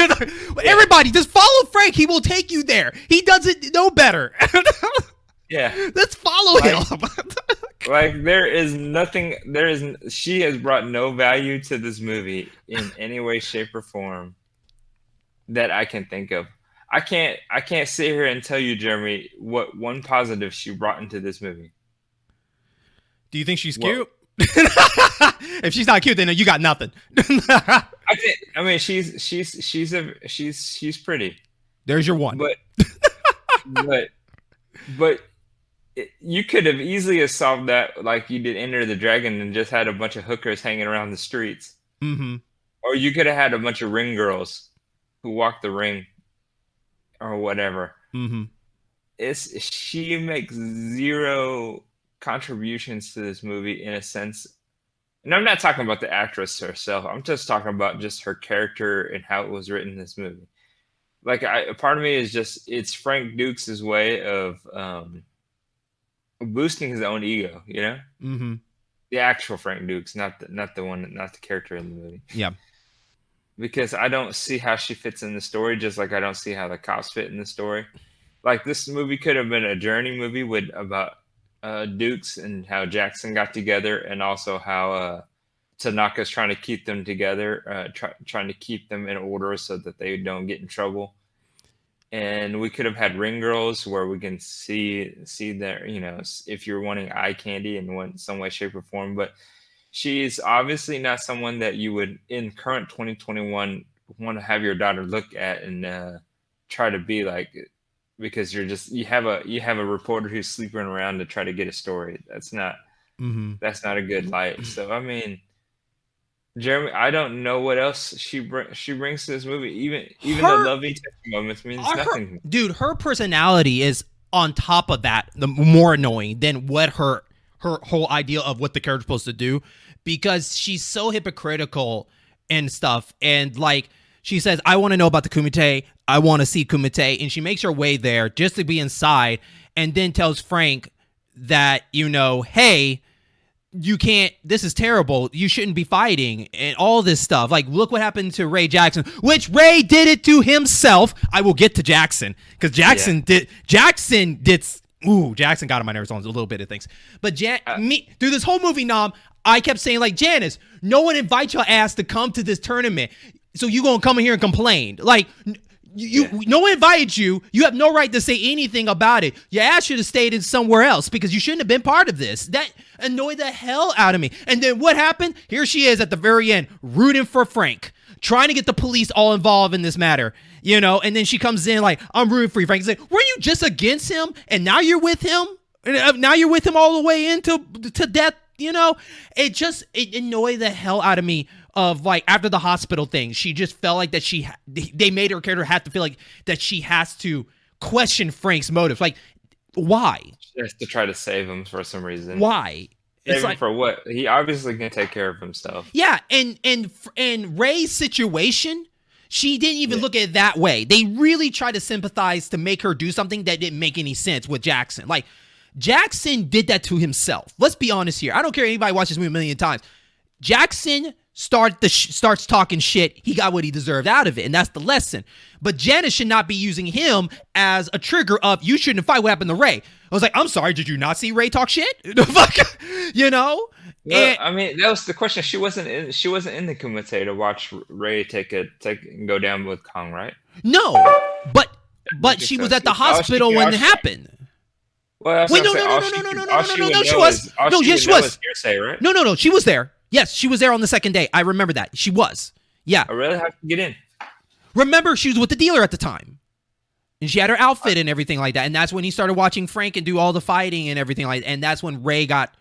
Everybody, just follow Frank. He will take you there. He doesn't know better. Let's follow him. There is nothing. She has brought no value to this movie in any way, shape, or form that I can think of. I can't sit here and tell you, Jeremy, what one positive she brought into this movie. Do you think she's cute? If she's not cute, then you got nothing. I mean, she's pretty. There's your one. But you could have easily solved that like you did Enter the Dragon and just had a bunch of hookers hanging around the streets. Or you could have had a bunch of ring girls who walk the ring or whatever. She makes zero contributions to this movie in a sense, and I'm not talking about the actress herself. I'm just talking about just her character and how it was written in this movie. Like, a part of me is just, it's Frank Dux' way of boosting his own ego, you know? The actual Frank Dux, not the character in the movie. Yeah. Because I don't see how she fits in the story, just like I don't see how the cops fit in the story. Like, this movie could have been a journey movie about Dukes and how Jackson got together, and also how Tanaka's trying to keep them together, trying to keep them in order so that they don't get in trouble. And we could have had Ring Girls where we can see their, you know, if you're wanting eye candy in some way, shape, or form. But she's obviously not someone that you would, in current 2021, want to have your daughter look at and try to be like, because you have a reporter who's sleeping around to try to get a story. That's not a good light. So I mean, Jeremy, I don't know what else she brings to this movie. Even the lovey moments means nothing. Dude, her personality is on top of that, the more annoying than what her whole idea of what the character's supposed to do, because she's so hypocritical and stuff. And like, she says, I want to know about the Kumite. I want to see Kumite. And she makes her way there just to be inside, and then tells Frank that, you know, hey, you can't, this is terrible, you shouldn't be fighting, and all this stuff. Like, look what happened to Ray Jackson, which Ray did it to himself. I will get to Jackson, because Jackson got on my nerves on a little bit of things. But through this whole movie, I kept saying, like, Janice, no one invites your ass to come to this tournament, so you gonna come in here and complain. Like, no one invited you. You have no right to say anything about it. Your ass should have stayed in somewhere else, because you shouldn't have been part of this. That annoyed the hell out of me. And then what happened? Here she is at the very end, rooting for Frank, trying to get the police all involved in this matter, and then she comes in like, I'm rooting for you, Frank. He's like, were you just against him, and now you're with him? Now you're with him all the way into death, It annoyed the hell out of me. Of like, after the hospital thing, she just felt like that they made her character have to feel like that she has to question Frank's motives. Like, why? She has to try to save him for some reason. Why? Save him for what? He obviously can take care of himself. Yeah, and Ray's situation, she didn't even look at it that way. They really tried to sympathize to make her do something that didn't make any sense with Jackson. Like, Jackson did that to himself. Let's be honest here. I don't care if anybody watches this movie a million times. Jackson starts talking shit. He got what he deserved out of it, and that's the lesson. But Janice should not be using him as a trigger of, you shouldn't fight. What happened to Ray? I was like, I'm sorry, did you not see Ray talk shit? The fuck, Well, I mean, that was the question. She wasn't in the Kumite to watch Ray take and go down with Kong, right? No, but she was at the hospital when it happened. Well, wait, no, she was. No, yes, she was. Hearsay, right? No, she was there. Yes, she was there on the second day. I remember that. She was. Yeah. I really have to get in. Remember, she was with the dealer at the time. And she had her outfit and everything like that. And that's when he started watching Frank and do all the fighting and everything like that. And that's when Ray got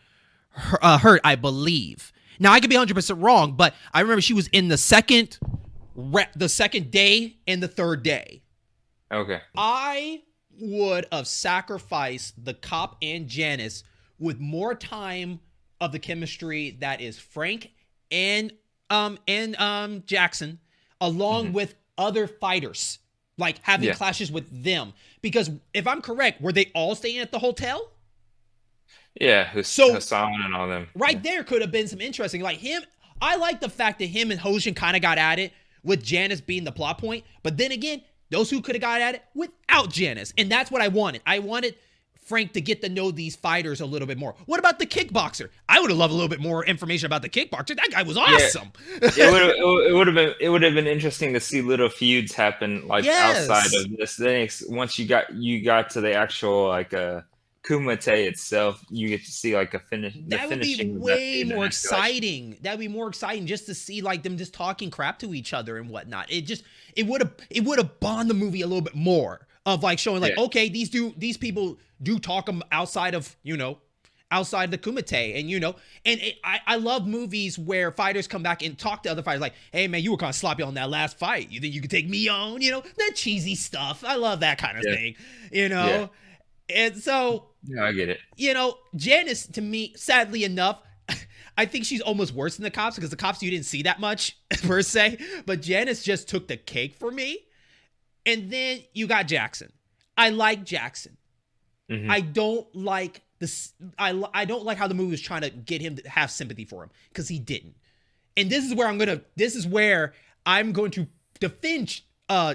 hurt, I believe. Now, I could be 100% wrong, but I remember she was in the second day and the third day. Okay. I would have sacrificed the cop and Janice with more time of the chemistry that is Frank and Jackson, along with other fighters, like having clashes with them. Because if I'm correct, were they all staying at the hotel? Yeah, Hassan and all them. Right there could have been some interesting, like him. I like the fact that him and Hoshin kind of got at it with Janice being the plot point. But then again, those who could have got at it without Janice. And that's what I wanted. I wanted Frank to get to know these fighters a little bit more. What about the kickboxer? I would have loved a little bit more information about the kickboxer. That guy was awesome. It would have been interesting to see little feuds happen outside of this. Then once you got to the actual Kumite itself, you get to see like a finish. That would be way more exciting. That would be more exciting just to see like them just talking crap to each other and whatnot. It would have bonded the movie a little bit more. Of like showing like, okay, these people do talk outside of the Kumite, and I love movies where fighters come back and talk to other fighters like, hey man, you were kind of sloppy on that last fight. You think you could take me on? That cheesy stuff. I love that kind of thing. And so I get it. Janice, to me, sadly enough, I think she's almost worse than the cops, because the cops you didn't see that much per se, but Janice just took the cake for me. And then you got Jackson. I like Jackson. Mm-hmm. I don't like this. I don't like how the movie was trying to get him to have sympathy for him, because he didn't. And this is where I'm going to defend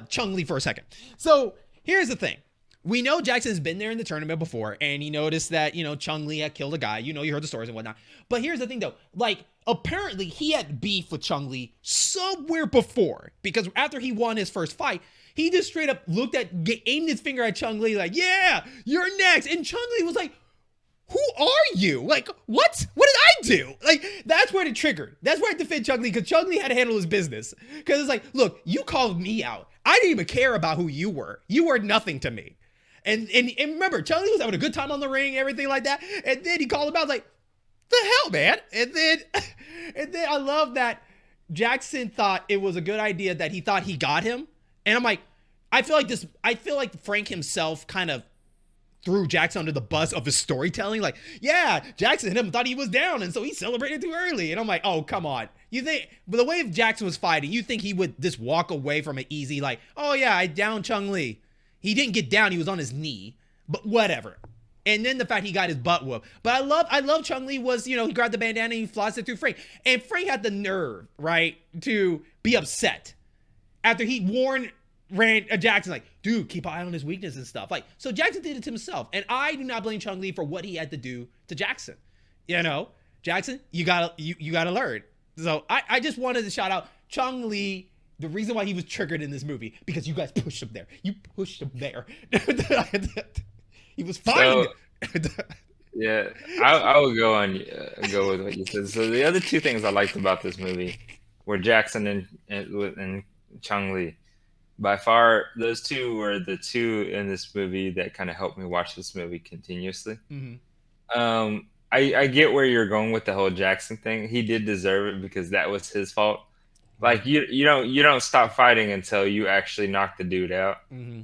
Chung Lee for a second. So here's the thing. We know Jackson has been there in the tournament before, and he noticed that, Chung Lee had killed a guy. You heard the stories and whatnot. But here's the thing, though. Like, apparently he had beef with Chung Lee somewhere before, because after he won his first fight, he just straight up aimed his finger at Chung Lee like, yeah, you're next. And Chung Lee was like, who are you? Like, what? What did I do? Like, that's where it triggered. That's where I defend Chung Lee, because Chung Lee had to handle his business. Because it's like, look, you called me out. I didn't even care about who you were. You were nothing to me. And remember, Chung Lee was having a good time on the ring, everything like that. And then he called him out like, the hell, man? And then I love that Jackson thought it was a good idea that he thought he got him. And I'm like, I feel like Frank himself kind of threw Jackson under the bus of his storytelling. Like, yeah, Jackson hit him, thought he was down, and so he celebrated too early. And I'm like, oh, come on. You think, but the way if Jackson was fighting, you think he would just walk away from it easy, like, oh yeah, I downed Chung Lee. He didn't get down, he was on his knee. But whatever. And then the fact he got his butt whooped. But I love Chung-Li was, you know, he grabbed the bandana and he flossed it through Frank. And Frank had the nerve, right, to be upset after he warned Jackson, like, dude, keep an eye on his weakness and stuff. Like, so Jackson did it to himself. And I do not blame Chung-Li for what he had to do to Jackson. You know, Jackson, you gotta learn. So I just wanted to shout out Chung-Li. The reason why he was triggered in this movie, because you guys pushed him there. You pushed him there. He was fine. So, yeah, I will go with what you said. So the other two things I liked about this movie were Jackson and Chung-Li. By far, those two were the two in this movie that kind of helped me watch this movie continuously. Mm-hmm. I get where you're going with the whole Jackson thing. He did deserve it because that was his fault. Like you don't stop fighting until you actually knock the dude out. Mm-hmm.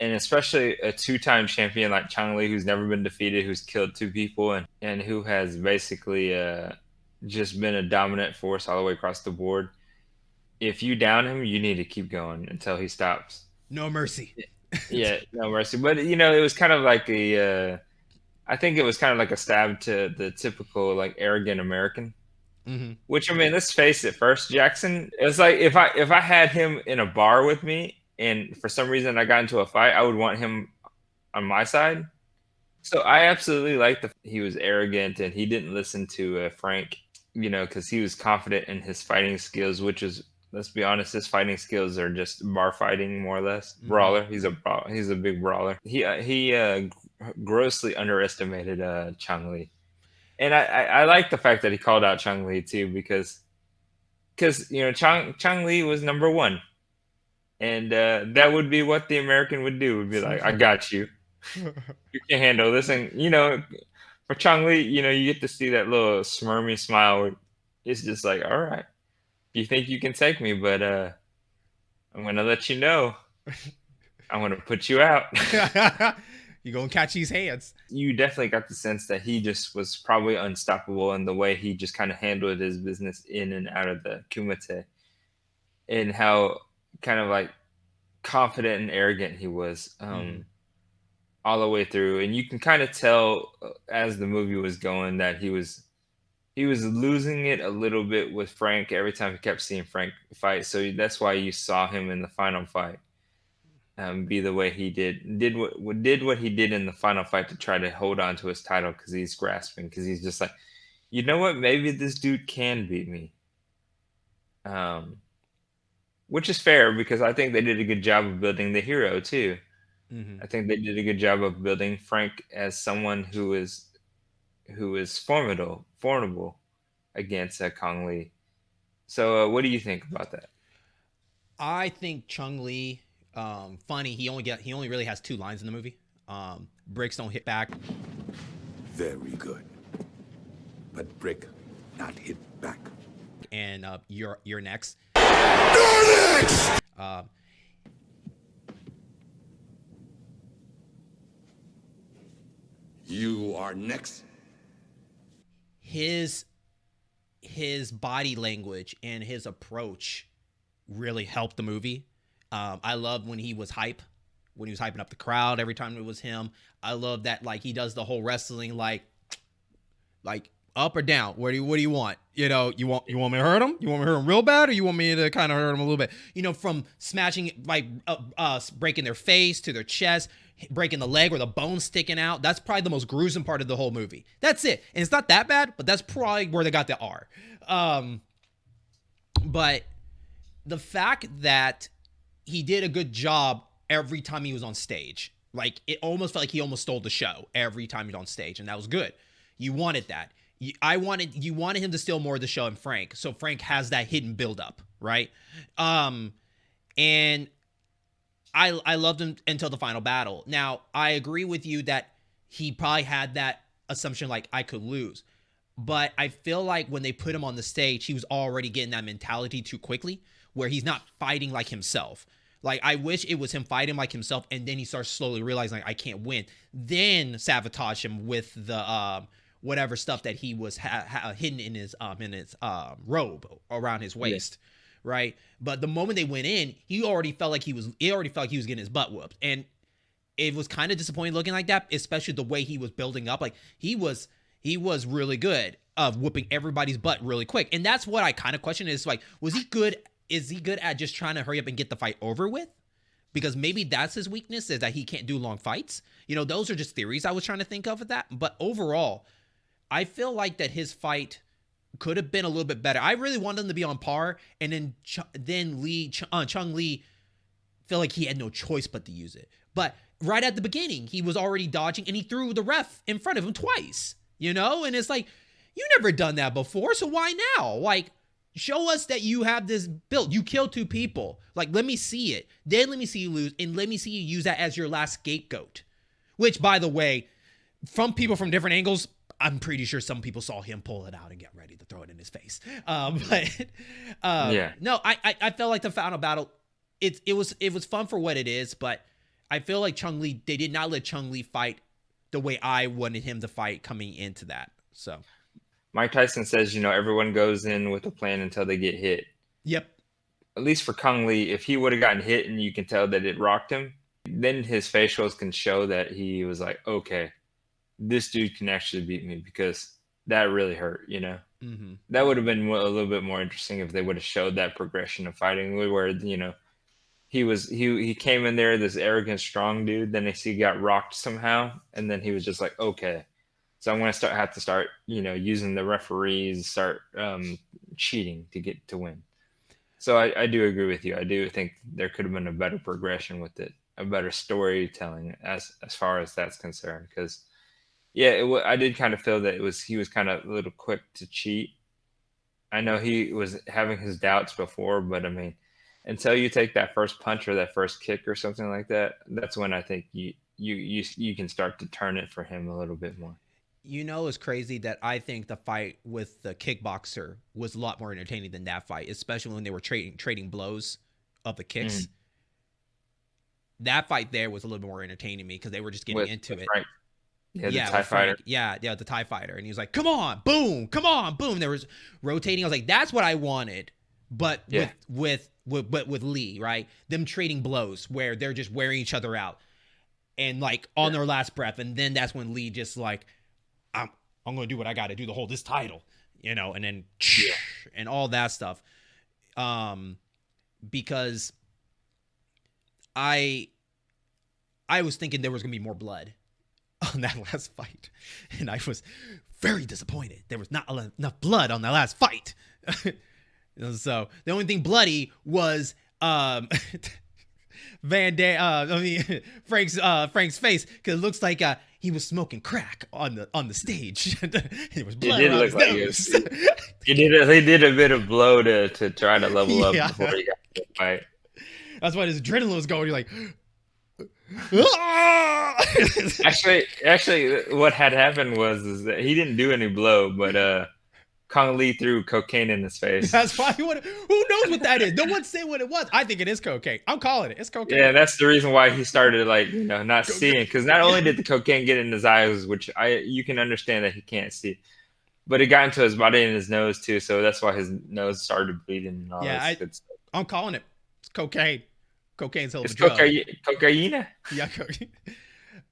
And especially a two-time champion like Chung-Li, who's never been defeated, who's killed 2 people, and who has basically just been a dominant force all the way across the board. If you down him, you need to keep going until he stops. No mercy. Yeah, no mercy. But, you know, it was kind of like I think it was kind of like a stab to the typical, like, arrogant American. Mm-hmm. Which, I mean, let's face it, first Jackson, it's like if I had him in a bar with me, and for some reason I got into a fight, I would want him on my side. So I absolutely liked he was arrogant and he didn't listen to Frank, you know, because he was confident in his fighting skills, which is, let's be honest, his fighting skills are just bar fighting, more or less. Mm-hmm. Brawler. He's a big brawler. He grossly underestimated Chung-Li. And I like the fact that he called out Chung-Li too, because you know, Chung-Li was number 1. And that would be what the American would do. Would be like, I got you. You can handle this. And, you know, for Chung-Li, you know, you get to see that little smirmy smile where it's just like, all right, you think you can take me, but I'm going to let you know. I'm going to put you out. You're going to catch these hands. You definitely got the sense that he just was probably unstoppable in the way he just kind of handled his business in and out of the Kumite. And how kind of like confident and arrogant he was all the way through. And you can kind of tell as the movie was going that he was losing it a little bit with Frank every time he kept seeing Frank fight. So that's why you saw him in the final fight be the way he did what he did in the final fight to try to hold on to his title, because he's grasping, because he's just like, you know what, maybe this dude can beat me. Which is fair, because I think they did a good job of building the hero too. Mm-hmm. I think they did a good job of building Frank as someone who is formidable against Chung-Li. So what do you think about that? I think Chung-Li, funny, he only really has 2 lines in the movie. Bricks don't hit back. Very good. But brick not hit back. And you're next. You are next. His body language and his approach really helped the movie. I loved when he was hyping up the crowd every time it was him. I love that, like, he does the whole wrestling, like up or down. What do you want? You know, you want me to hurt him? You want me to hurt him real bad, or you want me to kind of hurt him a little bit? You know, from smashing, like, breaking their face to their chest, breaking the leg or the bone sticking out. That's probably the most gruesome part of the whole movie. That's it. And it's not that bad, but that's probably where they got the R. But the fact that he did a good job every time he was on stage, like, it almost felt like he almost stole the show every time he was on stage, and that was good. You wanted that. You wanted him to steal more of the show in Frank, so Frank has that hidden buildup, right? And I loved him until the final battle. Now, I agree with you that he probably had that assumption, like, I could lose. But I feel like when they put him on the stage, he was already getting that mentality too quickly, where he's not fighting like himself. Like, I wish it was him fighting like himself, and then he starts slowly realizing, like, I can't win. Then sabotage him with the whatever stuff that he was hidden in his robe around his waist, right? But the moment they went in, he already felt like he was getting his butt whooped. And it was kind of disappointing looking like that, especially the way he was building up. Like he was really good of whooping everybody's butt really quick. And that's what I kind of question is like, was he good? Is he good at just trying to hurry up and get the fight over with? Because maybe that's his weakness, is that he can't do long fights. You know, those are just theories I was trying to think of with that. But overall, I feel like that his fight could have been a little bit better. I really wanted him to be on par, and then Chung Lee felt like he had no choice but to use it. But right at the beginning, he was already dodging, and he threw the ref in front of him twice, you know? And it's like, you never done that before, so why now? Like, show us that you have this built. You killed 2 people. Like, let me see it. Then let me see you lose, and let me see you use that as your last scapegoat. Which, by the way, from people from different angles, I'm pretty sure some people saw him pull it out and get ready to throw it in his face. Yeah. No, I felt like the final battle, it was fun for what it is, but I feel like they did not let Chung Lee fight the way I wanted him to fight coming into that. So Mike Tyson says, everyone goes in with a plan until they get hit. Yep. At least for Kung Lee, if he would have gotten hit and you can tell that it rocked him, then his facials can show that he was like, okay, this dude can actually beat me, because that really hurt, Mm-hmm. That would have been a little bit more interesting if they would have showed that progression of fighting, where, he came in there, this arrogant, strong dude, then he got rocked somehow, and then he was just like, okay, so I'm going to have to start, using the referees, start cheating to win. So I do agree with you. I do think there could have been a better progression with it, a better storytelling as far as that's concerned. Because, I did kind of feel that he was kind of a little quick to cheat. I know he was having his doubts before, but I mean, until you take that first punch or that first kick or something like that, that's when I think you can start to turn it for him a little bit more. It's crazy that I think the fight with the kickboxer was a lot more entertaining than that fight, especially when they were trading blows of the kicks. That fight there was a little bit more entertaining to me because they were just getting into it. Frank. Yeah, the TIE fighter. Yeah, the TIE fighter. And he was like, come on, boom. There was rotating. I was like, that's what I wanted. But with Lee, right? Them trading blows where they're just wearing each other out and like on their last breath. And then that's when Lee just like, I'm going to do what I got to do to hold this title, and then and all that stuff. Because I was thinking there was going to be more blood on that last fight, and I was very disappointed. There was not enough blood on that last fight. So the only thing bloody was Frank's face, because it looks like he was smoking crack on the stage. It was blood around his nose. He did a bit of blow to try to level up before he got to the fight. That's why his adrenaline was going. You're like, actually, what had happened is that he didn't do any blow, but Kung Lee threw cocaine in his face. That's probably who knows what that is. No one said what it was. I think it is cocaine. I'm calling it. It's cocaine. Yeah, that's the reason why he started not seeing, because not only did the cocaine get in his eyes, which you can understand that he can't see, but it got into his body and his nose too. So that's why his nose started bleeding and all this good stuff. I'm calling it. It's cocaine. Cocaine's hell of a drug. Cocaine? Yeah, cocaine.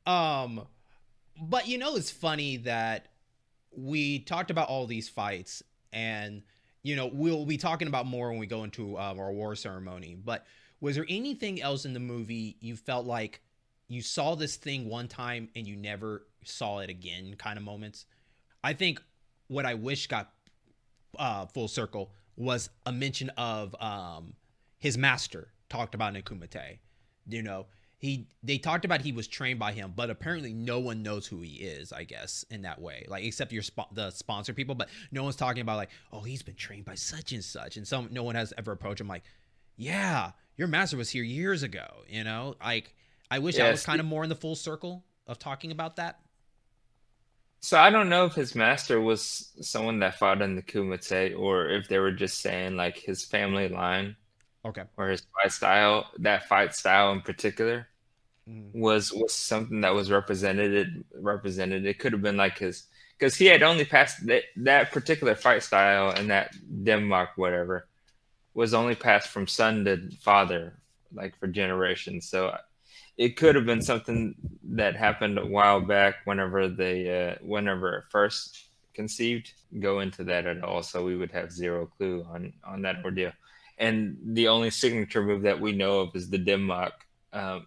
But it's funny that we talked about all these fights, and we'll be talking about more when we go into our war ceremony. But was there anything else in the movie you felt like you saw this thing one time and you never saw it again kind of moments? I think what I wish got full circle was a mention of his master talked about in Kumite. They talked about he was trained by him, but apparently no one knows who he is, I guess, in that way. Like, except the sponsor people, but no one's talking about like, oh, he's been trained by such and such. And no one has ever approached him like, yeah, your master was here years ago, Like, I wish I was kind of more in the full circle of talking about that. So I don't know if his master was someone that fought in the Kumite, or if they were just saying like his family line. Okay. Or his fight style in particular, was something that was represented. It could have been like because he had only passed that particular fight style, and that Denmark whatever was only passed from son to father, like for generations. So it could have been something that happened a while back whenever whenever it first conceived. Go into that at all, so we would have zero clue on that ordeal. And the only signature move that we know of is the Dimmock,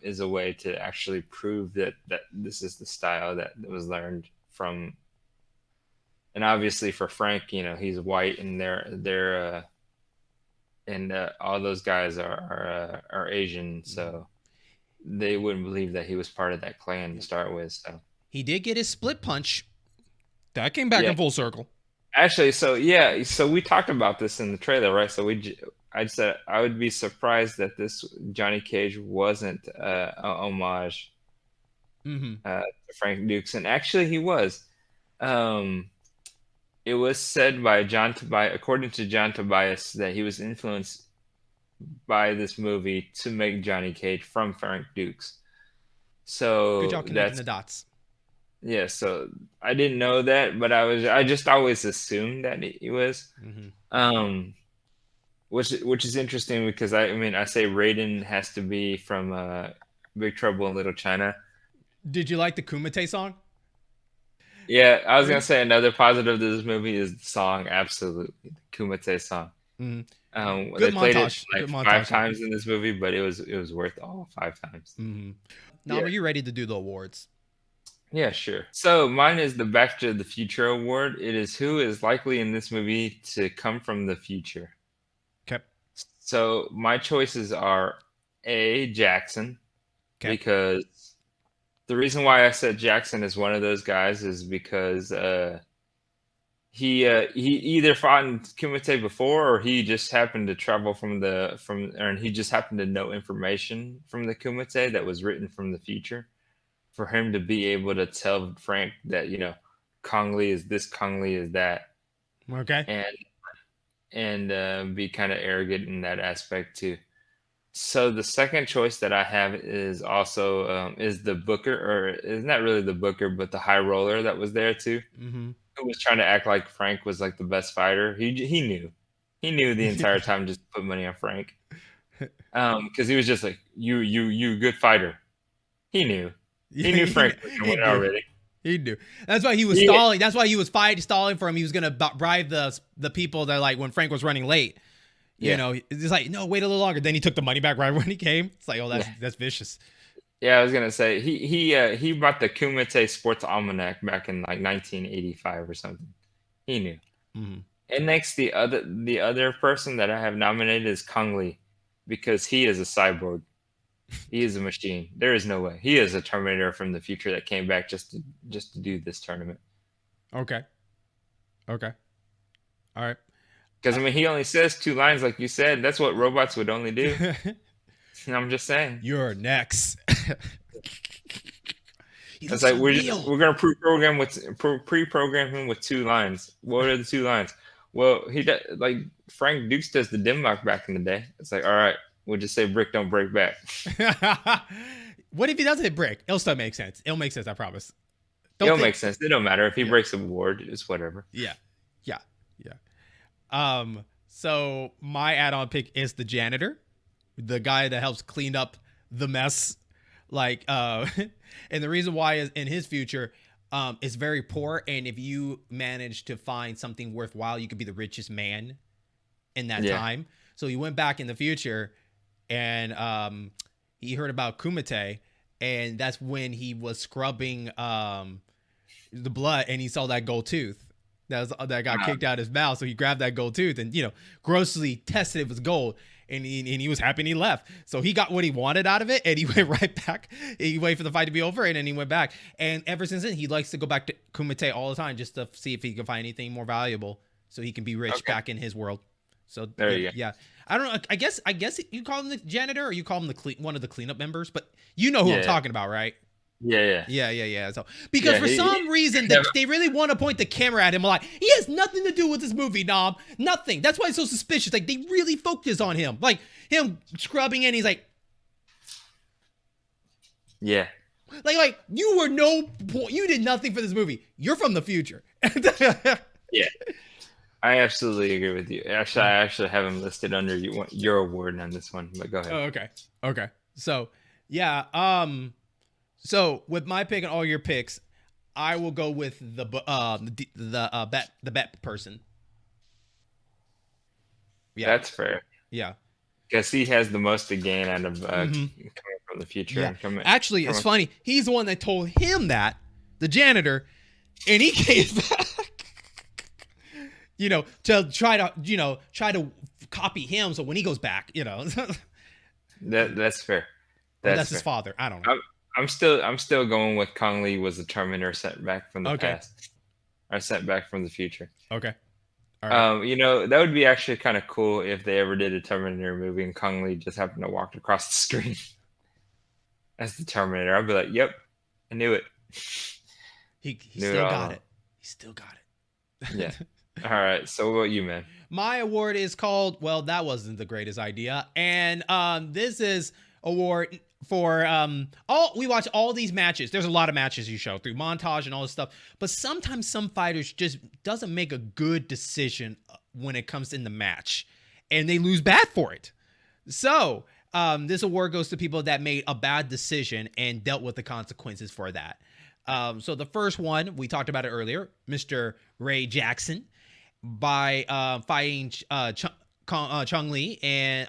is a way to actually prove that this is the style that was learned from. And obviously for Frank, he's white, and they're and all those guys are Asian, so they wouldn't believe that he was part of that clan to start with. So he did get his split punch. That came back in full circle. Actually, so we talked about this in the trailer, right? So I said I would be surprised that this Johnny Cage wasn't a homage to Frank Dux, and actually he was. It was said by according to John Tobias, that he was influenced by this movie to make Johnny Cage from Frank Dux. So good job connecting the dots. Yeah, so I didn't know that, but I just always assumed that he was. Which is interesting, because I say Raiden has to be from Big Trouble in Little China. Did you like the Kumite song? Yeah, I was gonna say another positive to this movie is the song. Absolutely, the Kumite song. Good they played montage. it like 5 times in this movie, but it was worth all 5 times. Now, are you ready to do the awards? Yeah, sure. So mine is the Back to the Future award. It is who is likely in this movie to come from the future. Okay. So my choices are A, Jackson, because the reason why I said Jackson is one of those guys is because he either fought in Kumite before, or he just happened to travel and he just happened to know information from the Kumite that was written from the future, for him to be able to tell Frank that, Kong Lee is this, Kong Lee is that. Okay. And be kind of arrogant in that aspect too. So the second choice that I have is also is the Booker, or is not really the Booker, but the High Roller that was there too, who was trying to act like Frank was like the best fighter. He knew the entire time, just to put money on Frank, because he was just like, you good fighter. He knew Frank was gonna win already. He knew. That's why he was stalling. That's why he was stalling for him. He was gonna bribe the people that, like, when Frank was running late. It's like, no, wait a little longer. Then he took the money back right when he came. It's like, oh, that's vicious. Yeah, I was gonna say he bought the Kumite Sports Almanac back in like 1985 or something. He knew. And next, the other person that I have nominated is Kong Lee, because he is a cyborg. He is a machine. There is no way. He is a Terminator from the future that came back just to do this tournament. Okay. All right. Because he only says 2 lines, like you said. That's what robots would only do. I'm just saying. You're next. It's like we're gonna pre-program him with 2 lines. What are the 2 lines? Well, he does, like Frank Dux does the Dimmock back in the day. It's like, all right, we'll just say brick don't break back. What if he doesn't hit brick? It'll still make sense. It'll make sense, I promise. It'll make sense. It don't matter if he breaks a board. It's whatever. Yeah. So my add-on pick is the janitor, the guy that helps clean up the mess. Like, and the reason why is in his future, is very poor. And if you manage to find something worthwhile, you could be the richest man in that time. So he went back in the future, and he heard about Kumite, and that's when he was scrubbing the blood, and he saw that gold tooth that got kicked out of his mouth. So he grabbed that gold tooth and grossly tested it was gold, and he was happy, and he left. So he got what he wanted out of it, and he went right back. He waited for the fight to be over, and then he went back. And ever since then, he likes to go back to Kumite all the time, just to see if he can find anything more valuable, so he can be rich back in his world. So there you go. Yeah. I don't know. I guess you call him the janitor, or you call him one of the cleanup members, but you know who I'm talking about, right? Yeah. So because for some reason they really want to point the camera at him, like, he has nothing to do with this movie, Nom. Nothing. That's why it's so suspicious. Like, they really focus on him, like him scrubbing, and he's like, yeah. Like you did nothing for this movie. You're from the future. Yeah. I absolutely agree with you. Actually, I have him listed under your award on this one, but go ahead. Oh, okay. So, Yeah. So with my pick and all your picks, I will go with the bet person. Yeah. That's fair. Yeah. Because he has the most to gain out of coming from the future. Yeah. And coming, Actually, it's funny. He's the one that told him that, the janitor, and he came back, to try to copy him. So when he goes back, that's fair. That's his father. I don't know. I'm still going with Kong Lee was the Terminator sent back from the past, or sent back from the future. Okay. All right. That would be actually kind of cool if they ever did a Terminator movie and Kong Lee just happened to walk across the screen as the Terminator. I'd be like, "Yep, I knew it." He still got it. He still got it. Yeah. All right. So what about you, man? My award is called, well, that wasn't the greatest idea. And this is award for we watch all these matches. There's a lot of matches you show through montage and all this stuff. But sometimes some fighters just doesn't make a good decision when it comes in the match. And they lose bad for it. So this award goes to people that made a bad decision and dealt with the consequences for that. So the first one, we talked about it earlier, Mr. Ray Jackson, by fighting Kong Lee and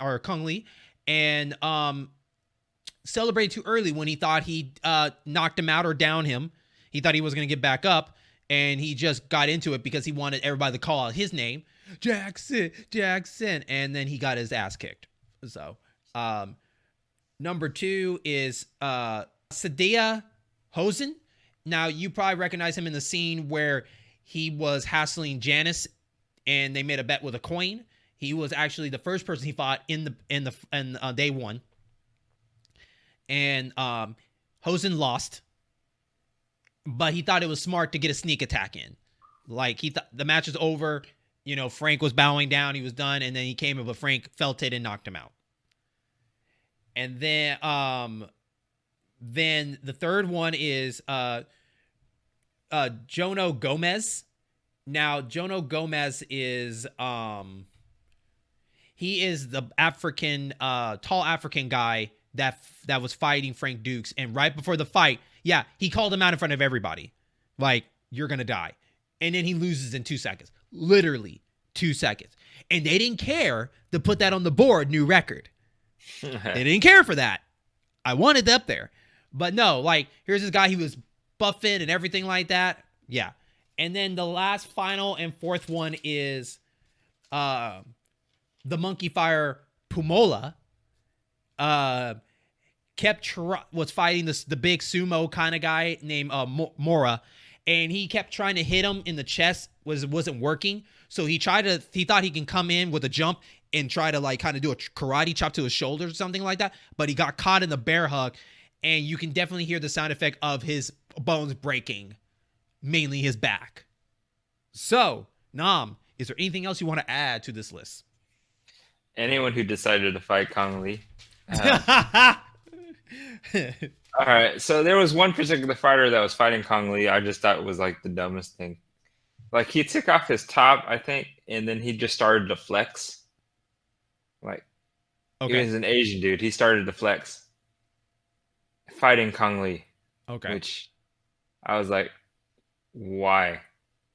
celebrated too early when he thought he knocked him out or down him. He thought he was going to get back up, and he just got into it because he wanted everybody to call out his name, Jackson, and then he got his ass kicked. So number 2 is Sadia Hosen. Now, you probably recognize him in the scene where he was hassling Janice and they made a bet with a coin. He was actually the first person he fought in day 1. And Hosen lost, but he thought it was smart to get a sneak attack in. Like, he thought the match was over, Frank was bowing down, he was done, and then he came in, but Frank felt it and knocked him out. And then the third one is Jono Gomez. Now, Jono Gomez is he is the tall African guy that was fighting Frank Dux, and right before the fight, he called him out in front of everybody, like, you're gonna die, and then he loses in 2 seconds, literally 2 seconds, and they didn't care to put that on the board, new record. They didn't care for that. I wanted up there, but no, like, here's this guy, he was buffing and everything like that, and then the last, final, and fourth one is the Monkey Fire Pumola. Was fighting the big sumo kind of guy named Mora, and he kept trying to hit him in the chest, wasn't working, so he thought he can come in with a jump and try to, like, kind of do a karate chop to his shoulders or something like that, but he got caught in the bear hug, and you can definitely hear the sound effect of his bones breaking, mainly his back. So, Nam, is there anything else you want to add to this list? Anyone who decided to fight Kong Lee. All right, so there was one particular fighter that was fighting Kong Lee. I just thought it was, like, the dumbest thing. Like, he took off his top, I think, and then he just started to flex. Like, he was an Asian dude. He started to flex, fighting Kong Lee. Okay. Which I was like, why?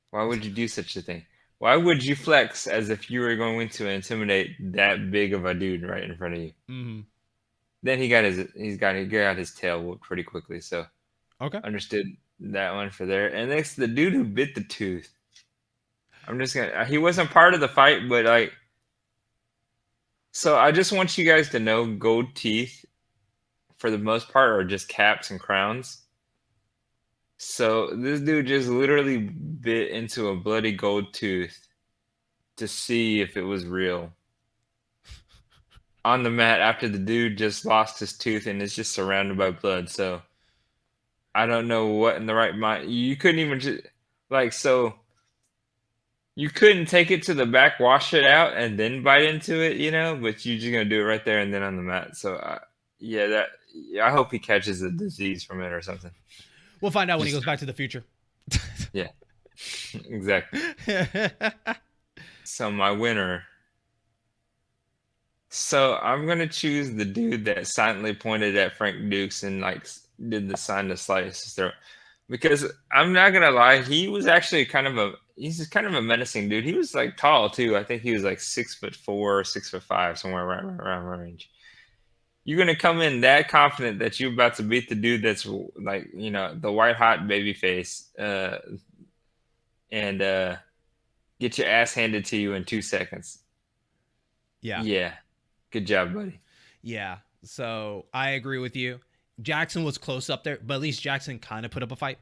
Why would you do such a thing? Why would you flex as if you were going to intimidate that big of a dude right in front of you? Mm-hmm. Then he got his tail whooped pretty quickly. So understood that one for there. And next, the dude who bit the tooth. He wasn't part of the fight, but, like, so I just want you guys to know, gold teeth, for the most part, are just caps and crowns. So this dude just literally bit into a bloody gold tooth to see if it was real on the mat after the dude just lost his tooth and is just surrounded by blood. So I don't know what in the right mind. You couldn't even just, like, so you couldn't take it to the back, wash it out, and then bite into it, but you're just going to do it right there and then on the mat. So I hope he catches a disease from it or something. We'll find out when he goes back to the future. Yeah, exactly. So my winner So I'm gonna choose the dude that silently pointed at Frank Dukes and like did the sign to slice his throat, because I'm not gonna lie, he was actually he's just kind of a menacing dude. He was like tall too. I think he was like 6'4", 6'5", somewhere around range. You're gonna come in that confident that you're about to beat the dude that's like the white hot baby face, and get your ass handed to you in 2 seconds. Yeah. Yeah, good job, buddy. Yeah. So I agree with you. Jackson was close up there, but at least Jackson kind of put up a fight.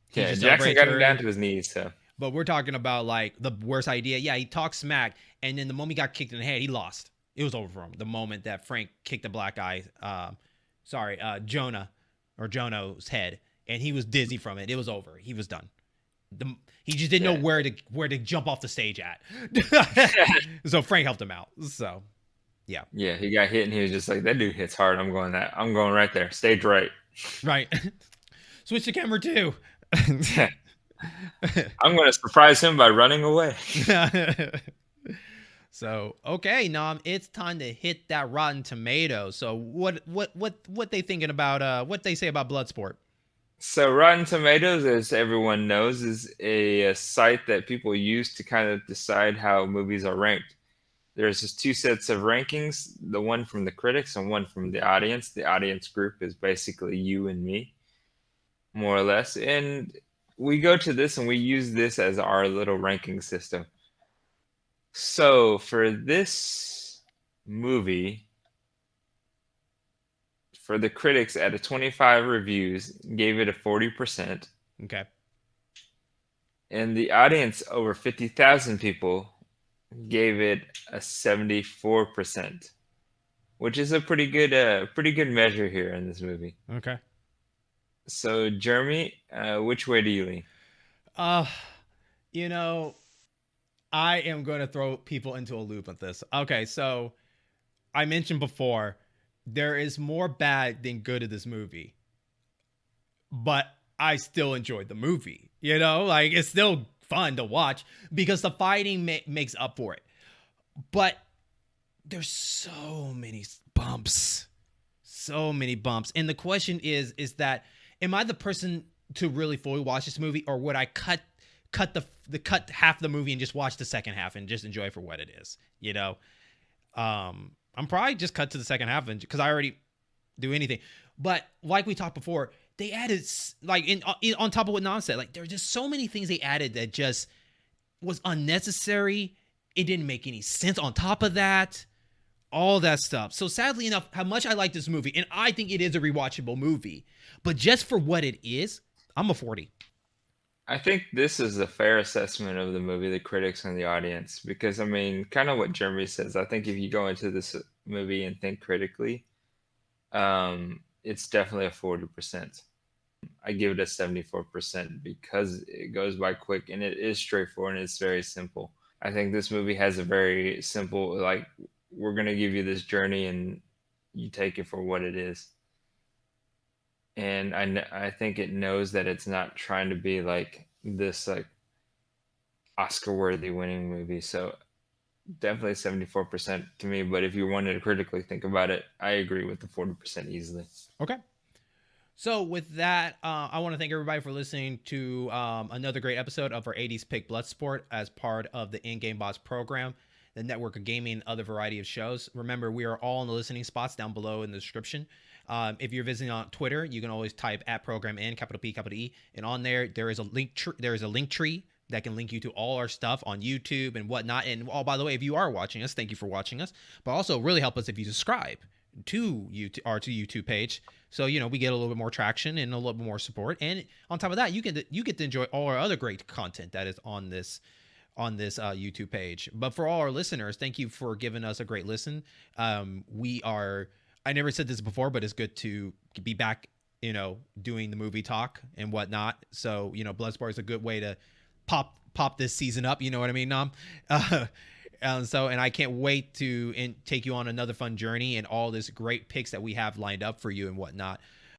He Yeah, just Jackson celebrates got him her. down to his knees. So But we're talking about like the worst idea. Yeah, he talked smack, and then the moment he got kicked in the head, he lost. It was over for him. The moment that Frank kicked the black guy, Jono's head, and he was dizzy from it. It was over. He was done. He just didn't know where to jump off the stage at. So Frank helped him out. So yeah. Yeah, he got hit and he was just like, that dude hits hard. I'm going right there. Stage right. Right. Switch to camera 2. I'm going to surprise him by running away. So, okay, Nam, it's time to hit that Rotten Tomatoes. So what they thinking about what they say about Bloodsport? So Rotten Tomatoes, as everyone knows, is a site that people use to kind of decide how movies are ranked. There's just two sets of rankings, the one from the critics and one from the audience. The audience group is basically you and me, more or less. And we go to this and we use this as our little ranking system. So for this movie, for the critics out of 25 reviews, gave it a 40%. Okay. And the audience, over 50,000 people, gave it a 74%, which is a pretty good measure here in this movie. Okay. So Jeremy, which way do you lean? I am going to throw people into a loop with this. Okay, so I mentioned before, there is more bad than good in this movie, but I still enjoyed the movie. Like it's still fun to watch because the fighting makes up for it. But there's so many bumps, and the question is that am I the person to really fully watch this movie, or would I cut half the movie and just watch the second half and just enjoy it for what it is? I'm probably just cut to the second half because I already do anything. But like we talked before, they added like on top of what Nam said, like there were just so many things they added that just was unnecessary. It didn't make any sense. On top of that, all that stuff. So sadly enough, how much I like this movie, and I think it is a rewatchable movie, but just for what it is, I'm a 40. I think this is a fair assessment of the movie, the critics and the audience, because I mean, kind of what Jeremy says. I think if you go into this movie and think critically, it's definitely a 40%. I give it a 74% because it goes by quick and it is straightforward and it's very simple. I think this movie has a very simple, like, we're going to give you this journey and you take it for what it is. And I think it knows that it's not trying to be like this like Oscar-worthy winning movie. So definitely 74% to me. But if you wanted to critically think about it, I agree with the 40% easily. Okay. So with that, I want to thank everybody for listening to another great episode of our 80s Pick Bloodsport as part of the In-Game Bots program, the network of gaming and other variety of shows. Remember, we are all in the listening spots down below in the description. If you're visiting on Twitter, you can always type @ProgramN, capital P, capital E, and on there is a link tree that can link you to all our stuff on YouTube and whatnot. And by the way, if you are watching us, thank you for watching us. But also really help us if you subscribe to YouTube page, so we get a little bit more traction and a little bit more support. And on top of that, you get to enjoy all our other great content that is on this YouTube page. But for all our listeners, thank you for giving us a great listen. I never said this before, but it's good to be back, doing the movie talk and whatnot. So, Bloodsport is a good way to pop this season up. You know what I mean, Nam? And I can't wait to take you on another fun journey and all this great picks that we have lined up for you and whatnot.